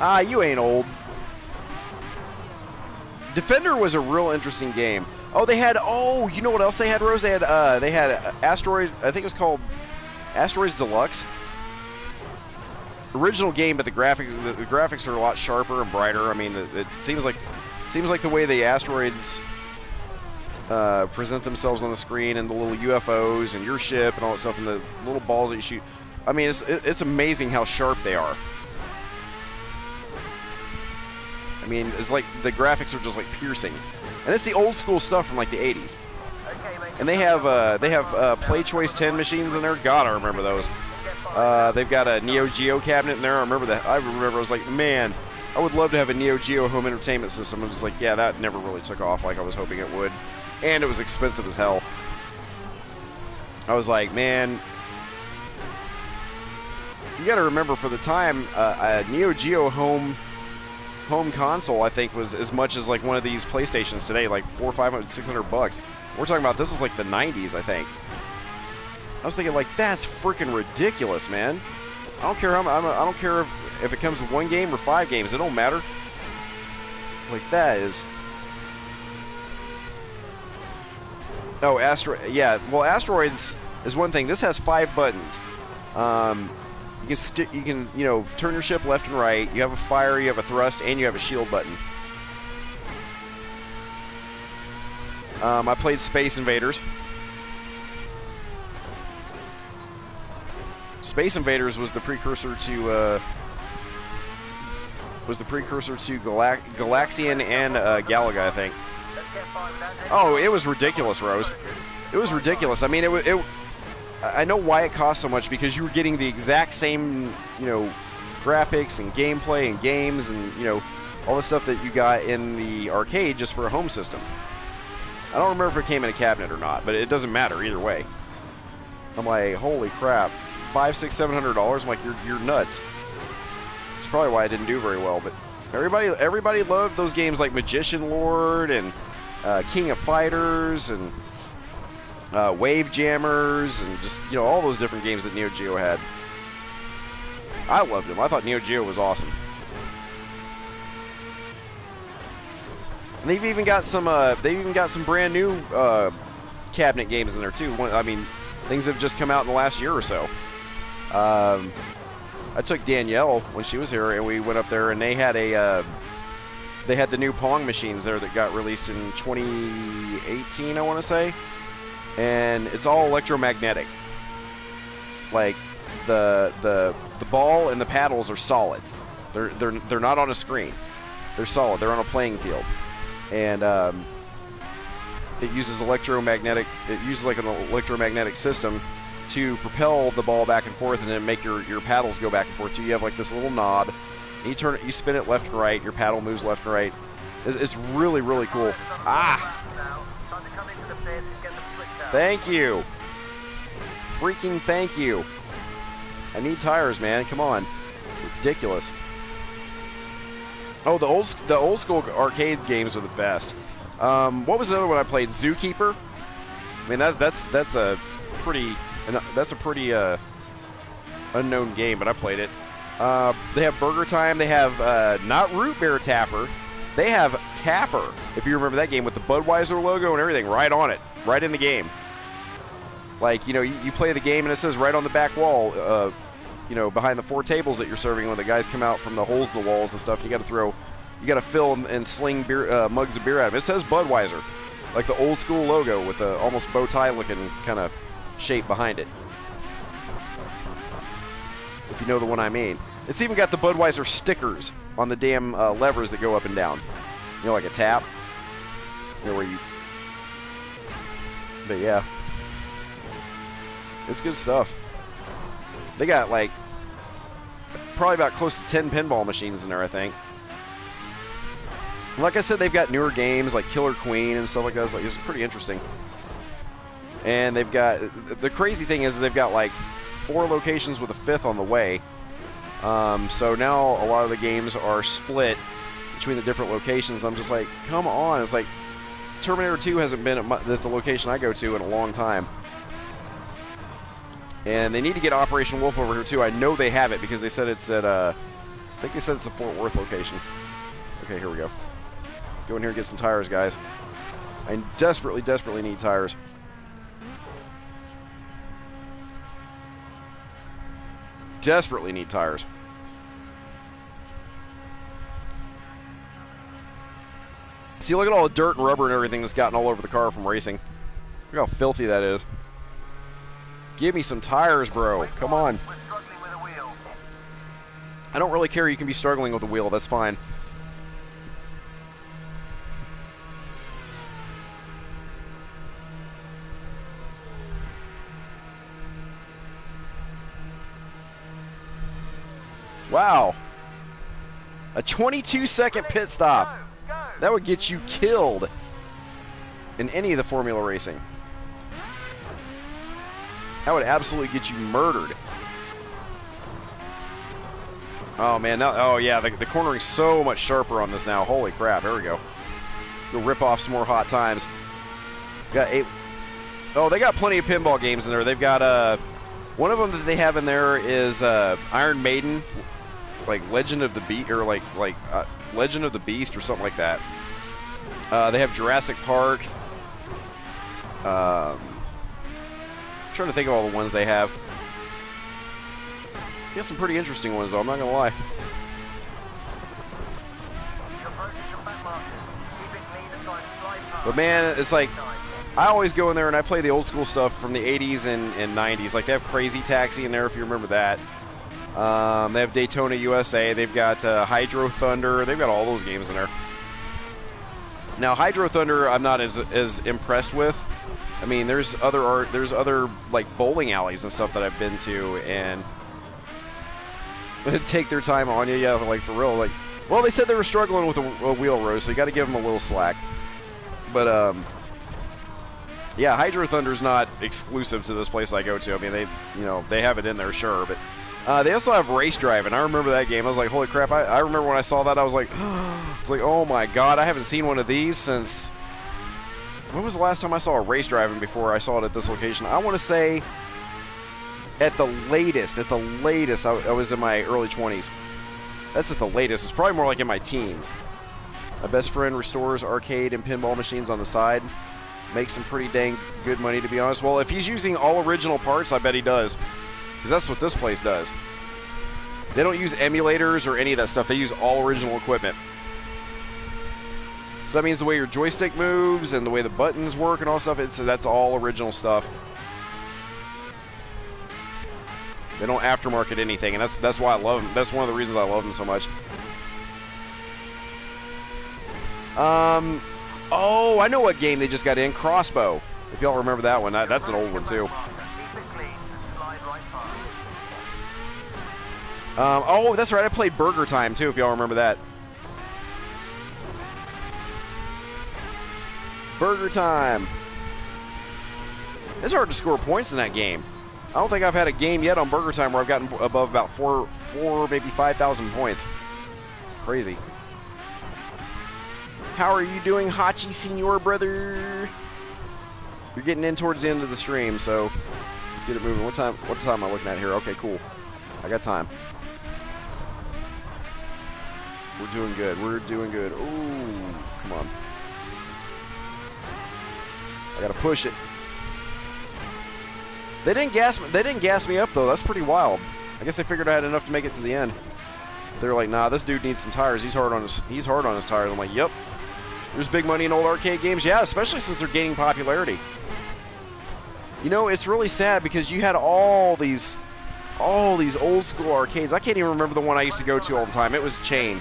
Ah, you ain't old. Defender was a real interesting game. Oh, they had. Oh, you know what else they had, Rose? They had Asteroid. I think it was called Asteroids Deluxe. Original game, but the graphics are a lot sharper and brighter. I mean, it seems like the way the asteroids present themselves on the screen, and the little UFOs and your ship and all that stuff, and the little balls that you shoot. I mean, it's amazing how sharp they are. I mean, it's like the graphics are just like piercing, and it's the old school stuff from like the 80s. And they have Play Choice 10 machines in there. God, I remember those. They've got a Neo Geo cabinet in there. I remember that. I was like, man, I would love to have a Neo Geo home entertainment system. I was like, yeah, that never really took off like I was hoping it would, and it was expensive as hell. I was like, man, you got to remember, for the time, a Neo Geo home console, I think, was as much as like one of these PlayStations today, like $400, $500, $600. We're talking about, this is like the 90s, I think. I was thinking, like, that's freaking ridiculous, man. I don't care I don't care if it comes with 1 game or 5 games. It don't matter. Like, that is. Oh, yeah. Well, Asteroids is one thing. This has 5 buttons. You can turn your ship left and right. You have a fire, you have a thrust, and you have a shield button. I played Space Invaders. Space Invaders was the precursor to Galaxian and Galaga, I think. Oh, it was ridiculous, Rose. It was ridiculous. I mean, I know why it cost so much, because you were getting the exact same, graphics and gameplay and games and, all the stuff that you got in the arcade just for a home system. I don't remember if it came in a cabinet or not, but it doesn't matter either way. I'm like, holy crap. $500, $600, $700. I'm like, you're nuts. It's probably why I didn't do very well, but everybody loved those games like Magician Lord and King of Fighters and Wave Jammers and just, all those different games that Neo Geo had. I loved them. I thought Neo Geo was awesome. And they've even got some brand new cabinet games in there too. I mean, things have just come out in the last year or so. I took Danielle when she was here, and we went up there, and they had the new Pong machines there that got released in 2018, I want to say, and it's all electromagnetic. Like the ball and the paddles are solid. They're not on a screen. They're solid. They're on a playing field, and it uses electromagnetic. It uses like an electromagnetic system to propel the ball back and forth, and then make your paddles go back and forth too. You have like this little knob, and you turn it, you spin it left and right. Your paddle moves left and right. It's really, really cool. Ah! Thank you. Freaking thank you. I need tires, man. Come on. Ridiculous. Oh, the old school arcade games are the best. What was the other one I played? Zookeeper. I mean, that's a pretty unknown game, but I played it. They have Burger Time. They have not Root Beer Tapper. They have Tapper, if you remember that game, with the Budweiser logo and everything right on it, right in the game. Like, you play the game and it says right on the back wall, behind the 4 tables that you're serving, when the guys come out from the holes in the walls and stuff, you got to fill and sling beer, mugs of beer at them. It says Budweiser, like the old school logo with the almost bow tie looking kind of shape behind it. If you know the one I mean. It's even got the Budweiser stickers on the damn levers that go up and down. Like a tap. Where you... But yeah. It's good stuff. They got like probably about close to 10 pinball machines in there, I think. Like I said, they've got newer games like Killer Queen and stuff like that. It's pretty interesting. And they've got, the crazy thing is they've got like 4 locations with a 5th on the way. So now a lot of the games are split between the different locations. I'm just like, come on. It's like Terminator 2 hasn't been at the location I go to in a long time. And they need to get Operation Wolf over here too. I know they have it because they said it's at, I think they said it's the Fort Worth location. Okay, here we go. Go in here and get some tires, guys. I desperately, desperately need tires. Desperately need tires. See, look at all the dirt and rubber and everything that's gotten all over the car from racing. Look how filthy that is. Give me some tires, bro. Come on. We're struggling with a wheel. I don't really care. You can be struggling with the wheel. That's fine. Wow. A 22-second pit stop. Go, go. That would get you killed in any of the Formula racing. That would absolutely get you murdered. Oh, man. Now, oh, yeah. The cornering's so much sharper on this now. Holy crap. There we go. Go rip off some more hot times. Got 8. Oh, they got plenty of pinball games in there. They've got one of them that they have in there is Iron Maiden, like Legend of the Beast, or like Legend of the Beast or something like that. They have Jurassic Park. I'm trying to think of all the ones they have. They got some pretty interesting ones, though. I'm not gonna lie. You're approaching some back markers. Keep it clean and try and slide past. But man, it's like I always go in there and I play the old school stuff from the 80s and 90s. Like they have Crazy Taxi in there, if you remember that. They have Daytona USA. They've got Hydro Thunder. They've got all those games in there. Now Hydro Thunder, I'm not as impressed with. I mean, there's other like bowling alleys and stuff that I've been to, and take their time on you, yeah, like for real. Like, well, they said they were struggling with a wheel row, so you got to give them a little slack. But yeah, Hydro Thunder's not exclusive to this place I go to. I mean, they have it in there, sure, but they also have Race Drive, and I remember that game. I was like, holy crap! I remember when I saw that, I was like, oh my god, I haven't seen one of these since. When was the last time I saw a race driving before I saw it at this location? I want to say at the latest, I was in my early 20s. That's at the latest. It's probably more like in my teens. My best friend restores arcade and pinball machines on the side. Makes some pretty dang good money, to be honest. Well, if he's using all original parts, I bet he does. Because that's what this place does. They don't use emulators or any of that stuff. They use all original equipment. So that means the way your joystick moves and the way the buttons work and all stuff, that's all original stuff. They don't aftermarket anything, and that's why I love them. That's one of the reasons I love them so much. Oh, I know what game they just got in. Crossbow. If y'all remember that one, that's an old one too. Keep it clean and slide right past. Oh, that's right. I played Burger Time too. If y'all remember that. Burger Time. It's hard to score points in that game. I don't think I've had a game yet on Burger Time where I've gotten above about four maybe 5,000 points. It's crazy. How are you doing, Hachi Senior brother? You're getting in towards the end of the stream, so let's get it moving. What time am I looking at here? Okay, cool. I got time. We're doing good. We're doing good. Ooh, come on. I gotta push it. They didn't gas me up though. That's pretty wild. I guess they figured I had enough to make it to the end. They're like, nah, this dude needs some tires. He's hard on his tires. I'm like, yep. There's big money in old arcade games. Yeah, especially since they're gaining popularity. You know, it's really sad because you had all these old school arcades. I can't even remember the one I used to go to all the time. It was Chain.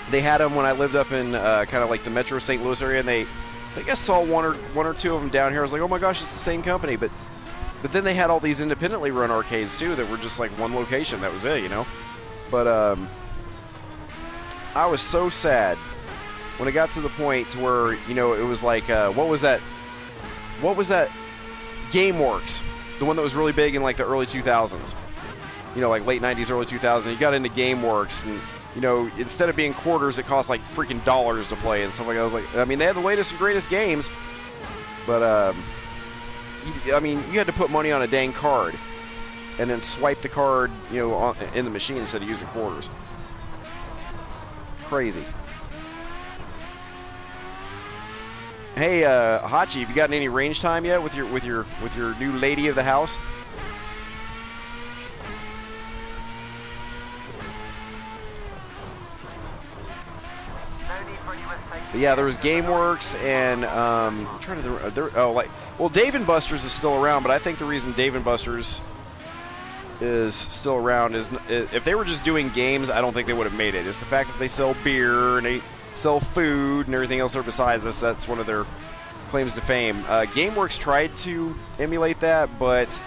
They had them when I lived up in kind of like the Metro St. Louis area, and I think I saw one or two of them down here. I was like, oh my gosh, it's the same company. But then they had all these independently run arcades too that were just like one location. That was it, you know. But I was so sad when it got to the point to where, you know, it was like what was that GameWorks, the one that was really big in like the early 2000s, you know, like late 90s, early 2000s. You got into GameWorks, and you know, instead of being quarters, it cost like freaking dollars to play and stuff like that. I was like, I mean, they had the latest and greatest games, but I mean, you had to put money on a dang card and then swipe the card, you know, in the machine instead of using quarters. Crazy. Hey, Hachi, have you gotten any range time yet with your new lady of the house? But yeah, there was GameWorks and I'm trying to Dave and Buster's is still around, but I think the reason Dave and Buster's is still around is if they were just doing games, I don't think they would have made it. It's the fact that they sell beer and they sell food and everything else besides this. That's one of their claims to fame. GameWorks tried to emulate that, but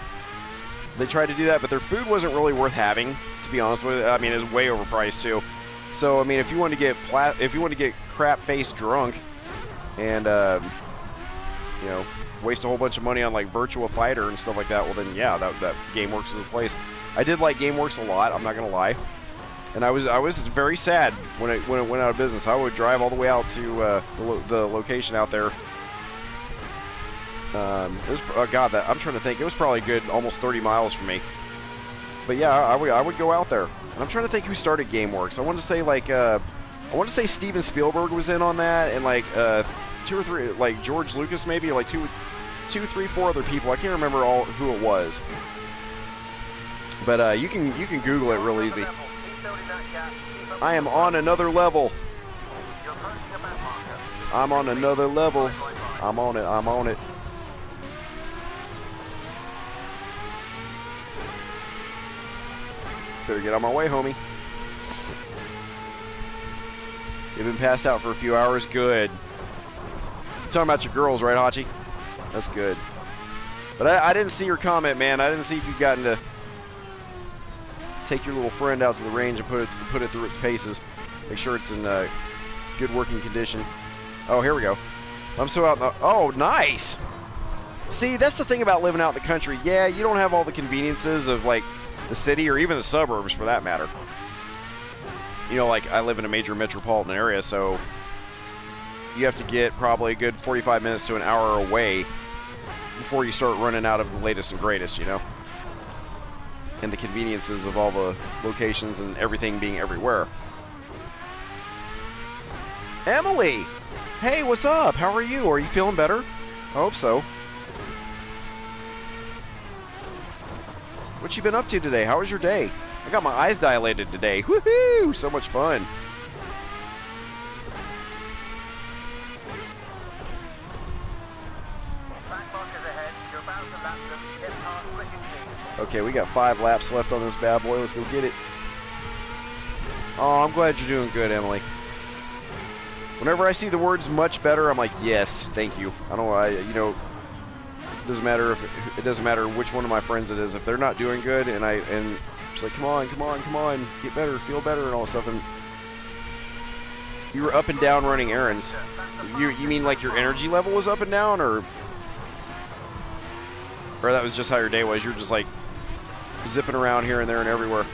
they tried to do that, but their food wasn't really worth having, to be honest with you. I mean, it was way overpriced too. So I mean, if you want to get crap-faced drunk and you know, waste a whole bunch of money on like Virtua Fighter and stuff like that, well then yeah, that GameWorks is the place. I did like GameWorks a lot, I'm not gonna lie, and I was very sad when it went out of business. I would drive all the way out to the location out there. It was, God, I'm trying to think. It was probably a good almost 30 miles from me. But yeah, I would go out there. And I'm trying to think who started GameWorks. I want to say like Steven Spielberg was in on that, and like 2 or 3, like George Lucas maybe, like 2, 3, 4 other people. I can't remember all who it was. But you can Google it real easy. I am on another level. I'm on another level. I'm on it. I'm on it. Better get on my way, homie. You've been passed out for a few hours. Good. You're talking about your girls, right, Hachi? That's good. But I didn't see your comment, man. I didn't see if you've gotten to take your little friend out to the range and put it through its paces. Make sure it's in good working condition. Oh, here we go. I'm so out in the... Oh, nice! See, that's the thing about living out in the country. Yeah, you don't have all the conveniences of, like, the city or even the suburbs, for that matter. You know, like, I live in a major metropolitan area, so you have to get probably a good 45 minutes to an hour away before you start running out of the latest and greatest, you know? And the conveniences of all the locations and everything being everywhere. Emily! Hey, what's up? How are you? Are you feeling better? I hope so. What you been up to today? How was your day? I got my eyes dilated today. Woohoo! So much fun. Okay, we got 5 laps left on this bad boy. Let's go get it. Oh, I'm glad you're doing good, Emily. Whenever I see the words "much better," I'm like, yes, thank you. I don't, you know, it doesn't matter which one of my friends it is. If they're not doing good, and it's like, come on, get better, feel better, and all this stuff. And you were up and down running errands. You mean like your energy level was up and down, or that was just how your day was? You're just like zipping around here and there and everywhere.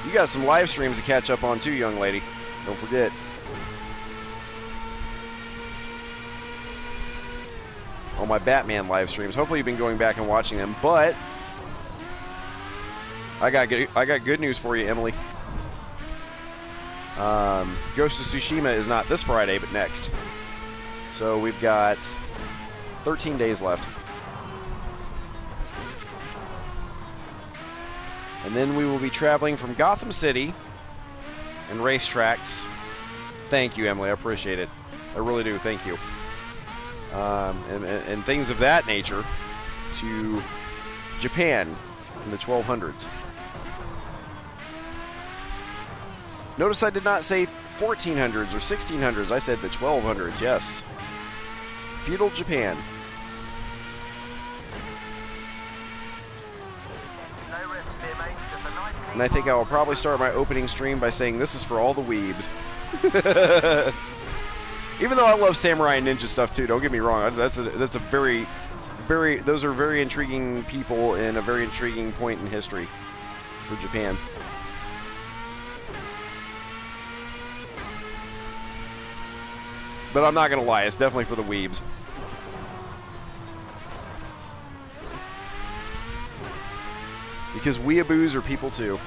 You got some live streams to catch up on too, young lady. Don't forget. On my Batman live streams. Hopefully you've been going back and watching them, but I got good news for you, Emily. Ghost of Tsushima is not this Friday, but next. So we've got 13 days left. And then we will be traveling from Gotham City and racetracks. Thank you, Emily. I appreciate it. I really do. Thank you. And things of that nature to Japan in the 1200s. Notice I did not say 1400s or 1600s. I said the 1200s, yes. Feudal Japan. And I think I will probably start my opening stream by saying this is for all the weebs. Even though I love samurai and ninja stuff too, don't get me wrong. That's a very, very, those are very intriguing people in a very intriguing point in history for Japan. But I'm not gonna lie, it's definitely for the weebs. Because weeaboos are people too.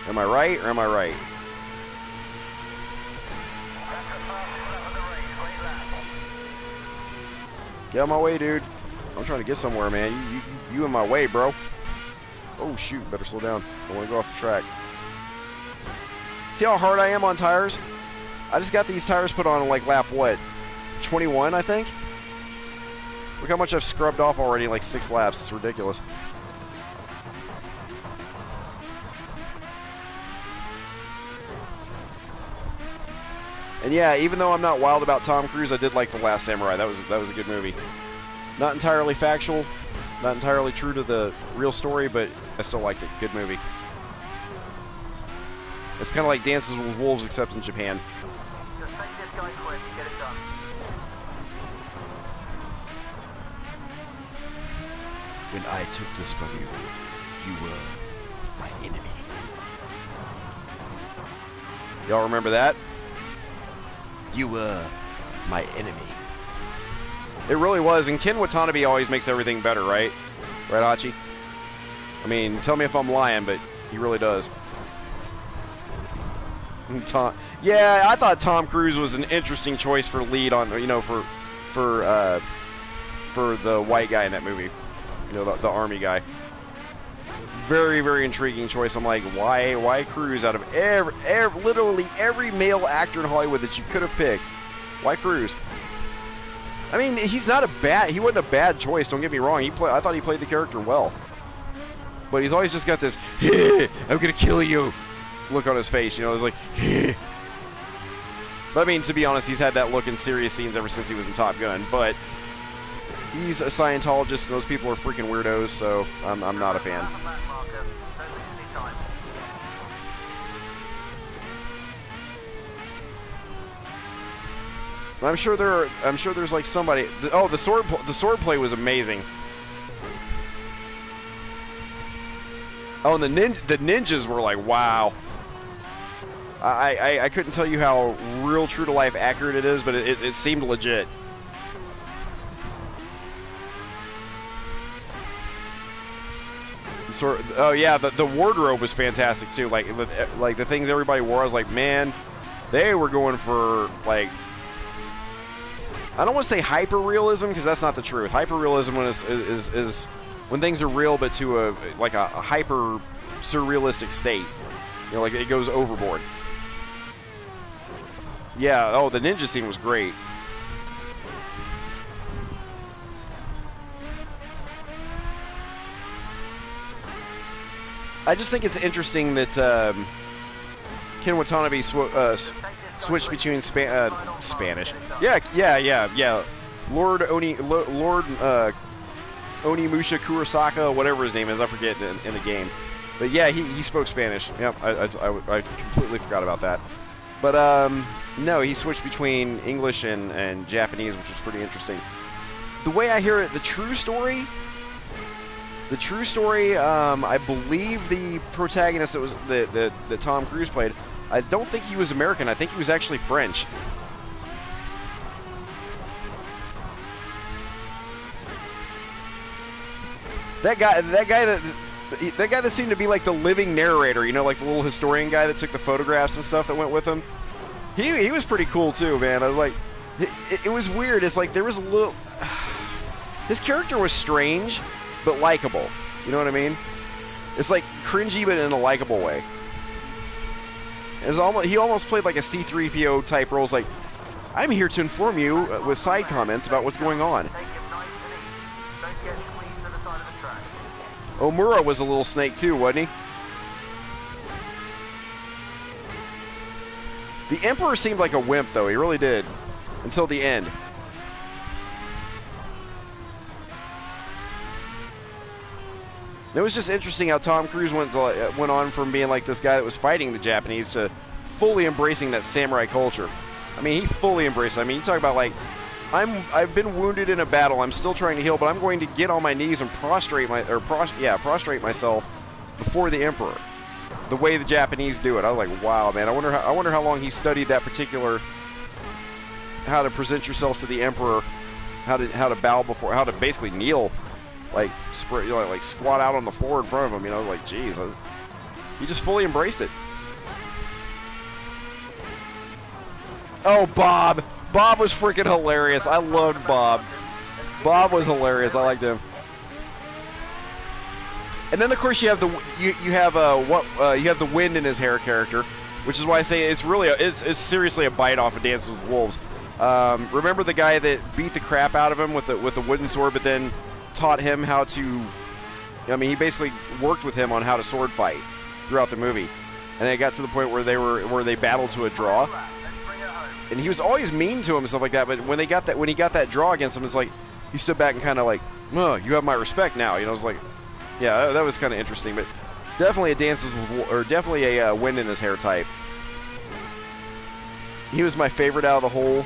Am I right or am I right? Get out of my way, dude. I'm trying to get somewhere, man. You in my way, bro. Oh, shoot. Better slow down. Don't want to go off the track. See how hard I am on tires? I just got these tires put on like lap, what, 21, I think? Look how much I've scrubbed off already in like 6 laps. It's ridiculous. And yeah, even though I'm not wild about Tom Cruise, I did like The Last Samurai. That was a good movie. Not entirely factual, not entirely true to the real story, but I still liked it. Good movie. It's kind of like Dances with Wolves, except in Japan. Just take this guy quick and get it done. When I took this from you, you were my enemy. Y'all remember that? You were my enemy. It really was, and Ken Watanabe always makes everything better, right? Right, Hachi? I mean, tell me if I'm lying, but he really does. Yeah, I thought Tom Cruise was an interesting choice for lead on, you know, for the white guy in that movie, you know, the army guy. Very, very intriguing choice. I'm like, why Cruise out of literally every male actor in Hollywood that you could have picked? Why Cruise? I mean, he wasn't a bad choice. Don't get me wrong. I thought he played the character well, but he's always just got this, hey, I'm gonna kill you look on his face. You know, it's like, hey. But I mean, to be honest, he's had that look in serious scenes ever since he was in Top Gun. But he's a Scientologist, and those people are freaking weirdos. So I'm not a fan. I'm sure there's like somebody. Oh, the sword play was amazing. Oh, and the ninjas were like, wow. I couldn't tell you how real, true to life accurate it is, but it seemed legit. Oh yeah, the wardrobe was fantastic too. Like the things everybody wore, I was like, man, they were going for like. I don't want to say hyper-realism, because that's not the truth. Hyper-realism is when things are real, but to a hyper-surrealistic state. You know, like it goes overboard. Yeah, oh, the ninja scene was great. I just think it's interesting that Ken Watanabe switched between Spanish. Yeah. Lord Onimusha Kurosaka, whatever his name is, I forget in the game. But yeah, he spoke Spanish. Yep, I completely forgot about that. But no, he switched between English and Japanese, which was pretty interesting. The way I hear it, the true story, I believe the protagonist that was that Tom Cruise played, I don't think he was American. I think he was actually French. That guy that seemed to be like the living narrator, you know, like the little historian guy that took the photographs and stuff that went with him. He was pretty cool too, man. I was like, it was weird. It's like there was a little. His character was strange, but likable. You know what I mean? It's like cringy, but in a likable way. He almost played like a C-3PO type role. It's like, I'm here to inform you with side comments about what's going on. Omura was a little snake too, wasn't he? The Emperor seemed like a wimp, though. He really did. Until the end. It was just interesting how Tom Cruise went on from being like this guy that was fighting the Japanese to fully embracing that samurai culture. I mean, he fully embraced it. I mean, you talk about like, I've been wounded in a battle. I'm still trying to heal, but I'm going to get on my knees and prostrate myself before the Emperor. The way the Japanese do it, I was like, wow, man. I wonder how long he studied that particular, how to present yourself to the Emperor, how to bow before, how to basically kneel, like squat out on the floor in front of him. You know, like, geez, he just fully embraced it. Oh, Bob was freaking hilarious. I loved Bob. Bob was hilarious. I liked him. And then of course you have you have the wind in his hair character, which is why I say it's really it's seriously a bite off of Dances with Wolves. Remember the guy that beat the crap out of him with the wooden sword, but then taught him how to. I mean, he basically worked with him on how to sword fight throughout the movie, and it got to the point where they battled to a draw. And he was always mean to him and stuff like that. But when he got that draw against him, it's like he stood back and kind of like, "Oh, you have my respect now." You know, it's like, yeah, that was kind of interesting. But definitely definitely a wind in his hair type. He was my favorite out of the whole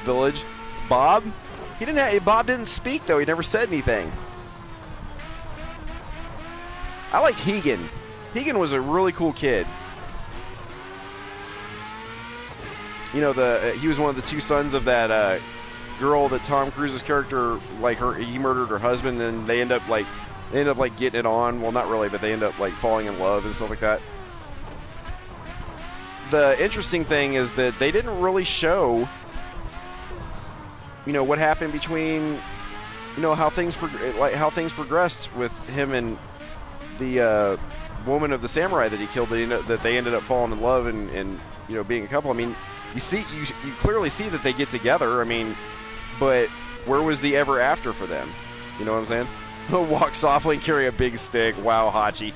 village. Bob, Bob didn't speak though. He never said anything. I liked Hegan. Hegan was a really cool kid. You know, he was one of the two sons of that girl that Tom Cruise's character, like he murdered her husband, and they end up getting it on. Well, not really, but they end up like falling in love and stuff like that. The interesting thing is that they didn't really show, you know, what happened between, you know, how things progressed with him and the woman of the samurai that he killed. That they ended up falling in love and you know, being a couple. I mean, you clearly see that they get together. I mean, but where was the ever after for them? You know what I'm saying? Walk softly and carry a big stick. Wow, Hachi.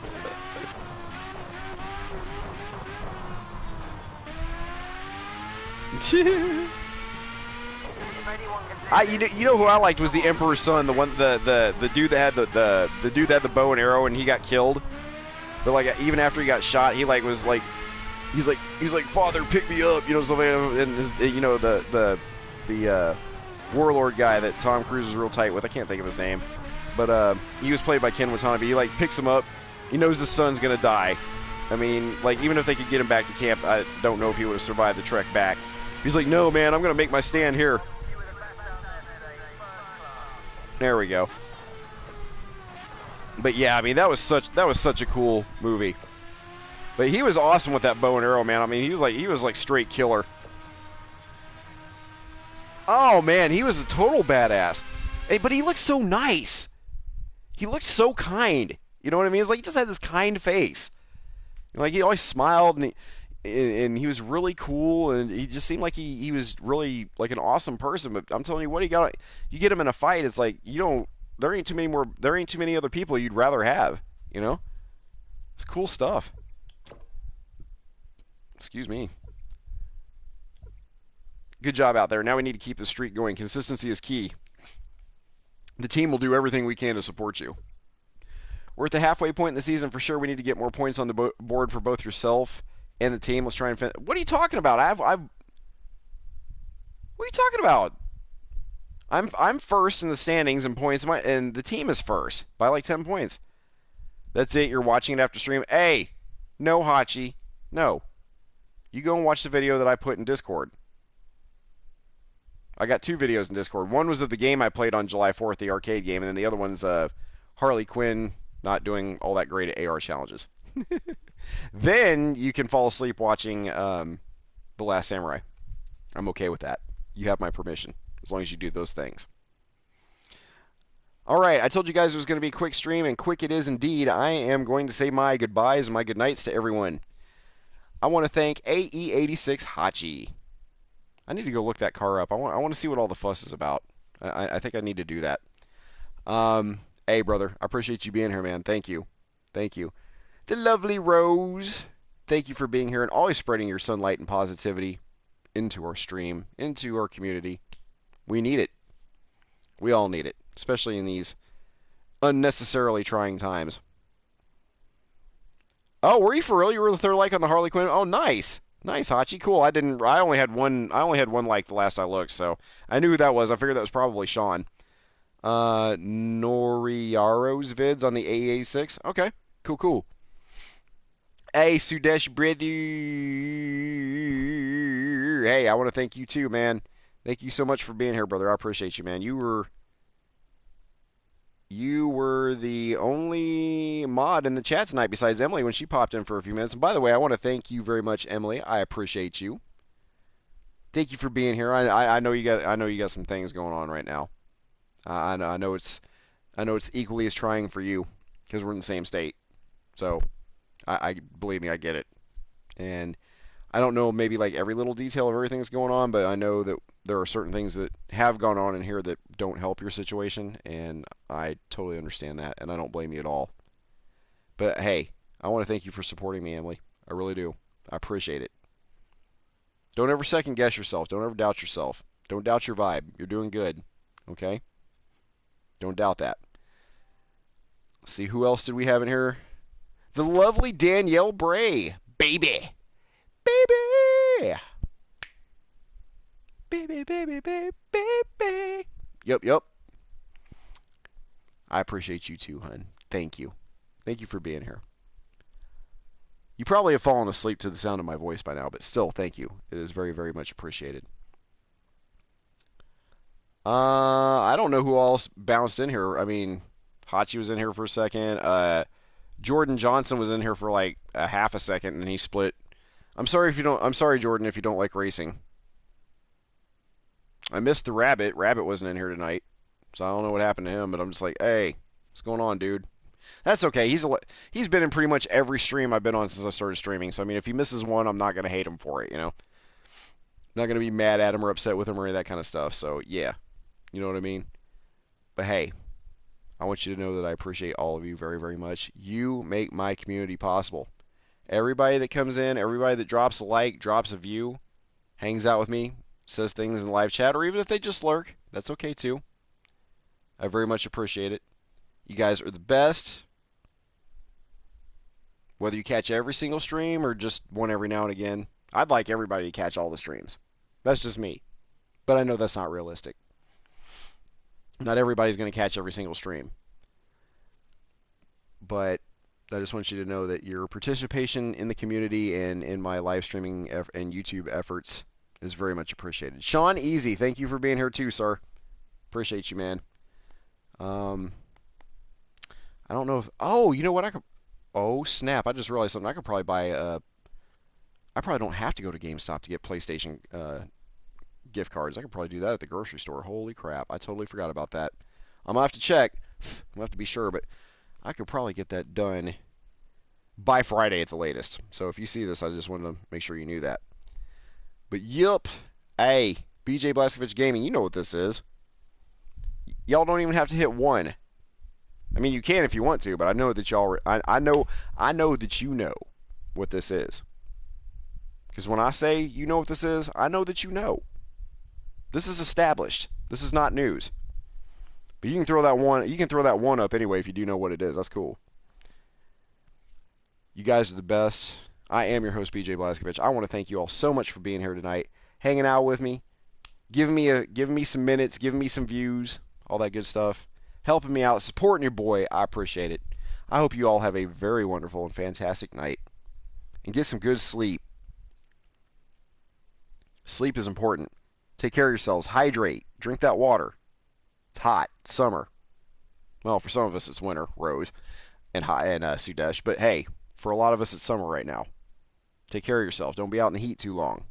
You know who I liked was the Emperor's son, the dude that had the dude that had the bow and arrow, and he got killed. But like even after he got shot, he like was like he's like Father, pick me up, you know, something. And you know the warlord guy that Tom Cruise is real tight with. I can't think of his name, but he was played by Ken Watanabe. He like picks him up. He knows his son's gonna die. I mean, like even if they could get him back to camp, I don't know if he would have survived the trek back. He's like, no man, I'm gonna make my stand here. There we go. But yeah, I mean that was such a cool movie. But he was awesome with that bow and arrow, man. I mean, he was like straight killer. Oh man, he was a total badass. Hey, but he looked so nice. He looked so kind. You know what I mean? It's like he just had this kind face. Like he always smiled, and he was really cool, and he just seemed like he was really like an awesome person. But I'm telling you what, you get him in a fight, it's like there ain't too many other people you'd rather have. You know, it's cool stuff. Excuse me. Good job out there. Now we need to keep the streak going. Consistency is key. The team will do everything we can to support you. We're at the halfway point in the season for sure. We need to get more points on the board for both yourself and the team. Let's try and finish. What are you talking about? What are you talking about? I'm first in the standings and points, and the team is first by like 10 points. That's it. You're watching it after stream. Hey, no, Hachi, no. You go and watch the video that I put in Discord. I got 2 videos in Discord. One was of the game I played on July 4th, the arcade game, and then the other one's Harley Quinn not doing all that great at AR challenges. Then you can fall asleep watching The Last Samurai. I'm okay with that. You have my permission, as long as you do those things. All right, I told you guys it was going to be a quick stream, and quick it is indeed. I am going to say my goodbyes and my good nights to everyone. I want to thank AE86 Hachi. I need to go look that car up. I want to see what all the fuss is about. I think I need to do that. Hey, brother, I appreciate you being here, man. Thank you. Thank you. The lovely Rose, thank you for being here and always spreading your sunlight and positivity into our stream, into our community. We need it. We all need it, especially in these unnecessarily trying times. Oh, were you for real? You were the third like on the Harley Quinn? Oh, nice. Nice, Hachi. Cool. I only had one like the last I looked, so I knew who that was. I figured that was probably Sean. Noriaro's vids on the AA6. Okay. Cool. Hey, Sudesh brother. Hey, I want to thank you too, man. Thank you so much for being here, brother. I appreciate you, man. You were the only mod in the chat tonight besides Emily when she popped in for a few minutes. And by the way, I want to thank you very much, Emily. I appreciate you. thank you for being here. I know you got some things going on right now. I know it's equally as trying for you because we're in the same state. So I believe me, I get it. And I don't know maybe like every little detail of everything that's going on, but I know that there are certain things that have gone on in here that don't help your situation, and I totally understand that, and I don't blame you at all. But hey, I want to thank you for supporting me, Emily. I really do. I appreciate it. Don't ever second guess yourself. Don't ever doubt yourself. Don't doubt your vibe. You're doing good. Okay? Don't doubt that. Let's see, who else did we have in here? The lovely Danielle Bray. Baby. Baby. Baby, baby, baby, baby. Yep. I appreciate you too, hun. Thank you. Thank you for being here. You probably have fallen asleep to the sound of my voice by now, but still, thank you. It is very, very much appreciated. I don't know who else bounced in here. I mean, Hachi was in here for a second. Jordan Johnson was in here for like a half a second, and he split. I'm sorry, Jordan, if you don't like racing. I missed the Rabbit. Rabbit wasn't in here tonight, so I don't know what happened to him. But I'm just like, hey, what's going on, dude? That's okay. He's been in pretty much every stream I've been on since I started streaming. So I mean, if he misses one, I'm not gonna hate him for it. You know, not gonna be mad at him or upset with him or any of that kind of stuff. So yeah, you know what I mean. But hey, I want you to know that I appreciate all of you very, very much. You make my community possible. Everybody that comes in, everybody that drops a like, drops a view, hangs out with me, says things in live chat, or even if they just lurk, that's okay too. I very much appreciate it. You guys are the best. Whether you catch every single stream or just one every now and again, I'd like everybody to catch all the streams. That's just me. But I know that's not realistic. Not everybody's going to catch every single stream. But I just want you to know that your participation in the community and in my live streaming and YouTube efforts is very much appreciated. Sean Easy, thank you for being here too, sir. Appreciate you, man. I don't know if... Oh, you know what? Oh, snap. I just realized something. I could probably buy... I probably don't have to go to GameStop to get PlayStation gift cards. I could probably do that at the grocery store. Holy crap. I totally forgot about that. I'm going to have to check. I'm going to have to be sure, but I could probably get that done by Friday at the latest. So if you see this, I just wanted to make sure you knew that. But yup. Hey, BJ Blazkowicz Gaming, you know what this is. Y'all don't even have to hit one. I mean, you can if you want to, but I know that y'all... I know that you know what this is. Because when I say you know what this is, I know that you know. This is established. This is not news. But you can throw that one. You can throw that one up anyway if you do know what it is. That's cool. You guys are the best. I am your host, BJ Blazkowicz. I want to thank you all so much for being here tonight, hanging out with me, giving me some minutes, giving me some views, all that good stuff, helping me out, supporting your boy. I appreciate it. I hope you all have a very wonderful and fantastic night, and get some good sleep. Sleep is important. Take care of yourselves. Hydrate. Drink that water. It's hot. It's summer. Well, for some of us, it's winter, Rose and Sudesh. But hey, for a lot of us, it's summer right now. Take care of yourself. Don't be out in the heat too long.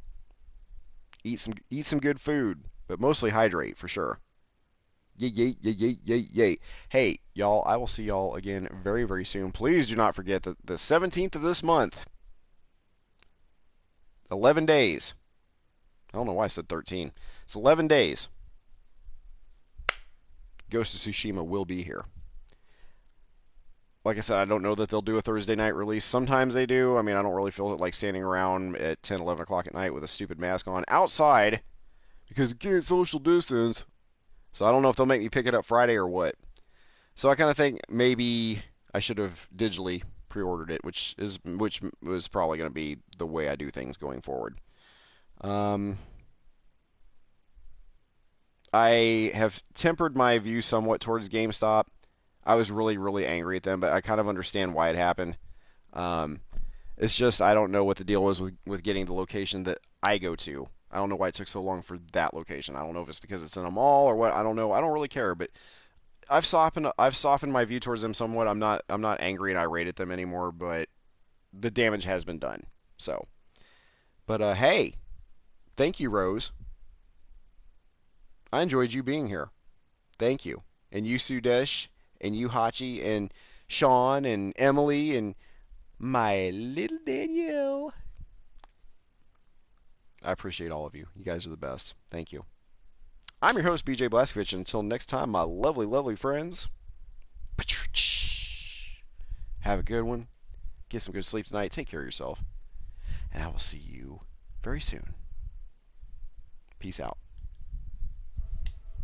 Eat some good food, but mostly hydrate for sure. Yay. Hey, y'all, I will see y'all again very, very soon. Please do not forget that the 17th of this month, 11 days. I don't know why I said 13. It's 11 days. Ghost of Tsushima will be here. Like I said, I don't know that they'll do a Thursday night release. Sometimes they do. I mean, I don't really feel like standing around at 10, 11 o'clock at night with a stupid mask on outside because you can't social distance. So I don't know if they'll make me pick it up Friday or what. So I kind of think maybe I should have digitally pre-ordered it, which was probably going to be the way I do things going forward. I have tempered my view somewhat towards GameStop. I was really, really angry at them, but I kind of understand why it happened. It's just I don't know what the deal was with getting the location that I go to. I don't know why it took so long for that location. I don't know if it's because it's in a mall or what. I don't know. I don't really care, but I've softened my view towards them somewhat. I'm not angry and irate at them anymore, but the damage has been done. So, but hey, Thank you, Rose. I enjoyed you being here. Thank you. And you, Sudesh, and you, Hachi, and Sean, and Emily, and my little Danielle. I appreciate all of you. You guys are the best. Thank you. I'm your host, BJ Blazkowicz. Until next time, my lovely, lovely friends, have a good one. Get some good sleep tonight. Take care of yourself. And I will see you very soon. Peace out.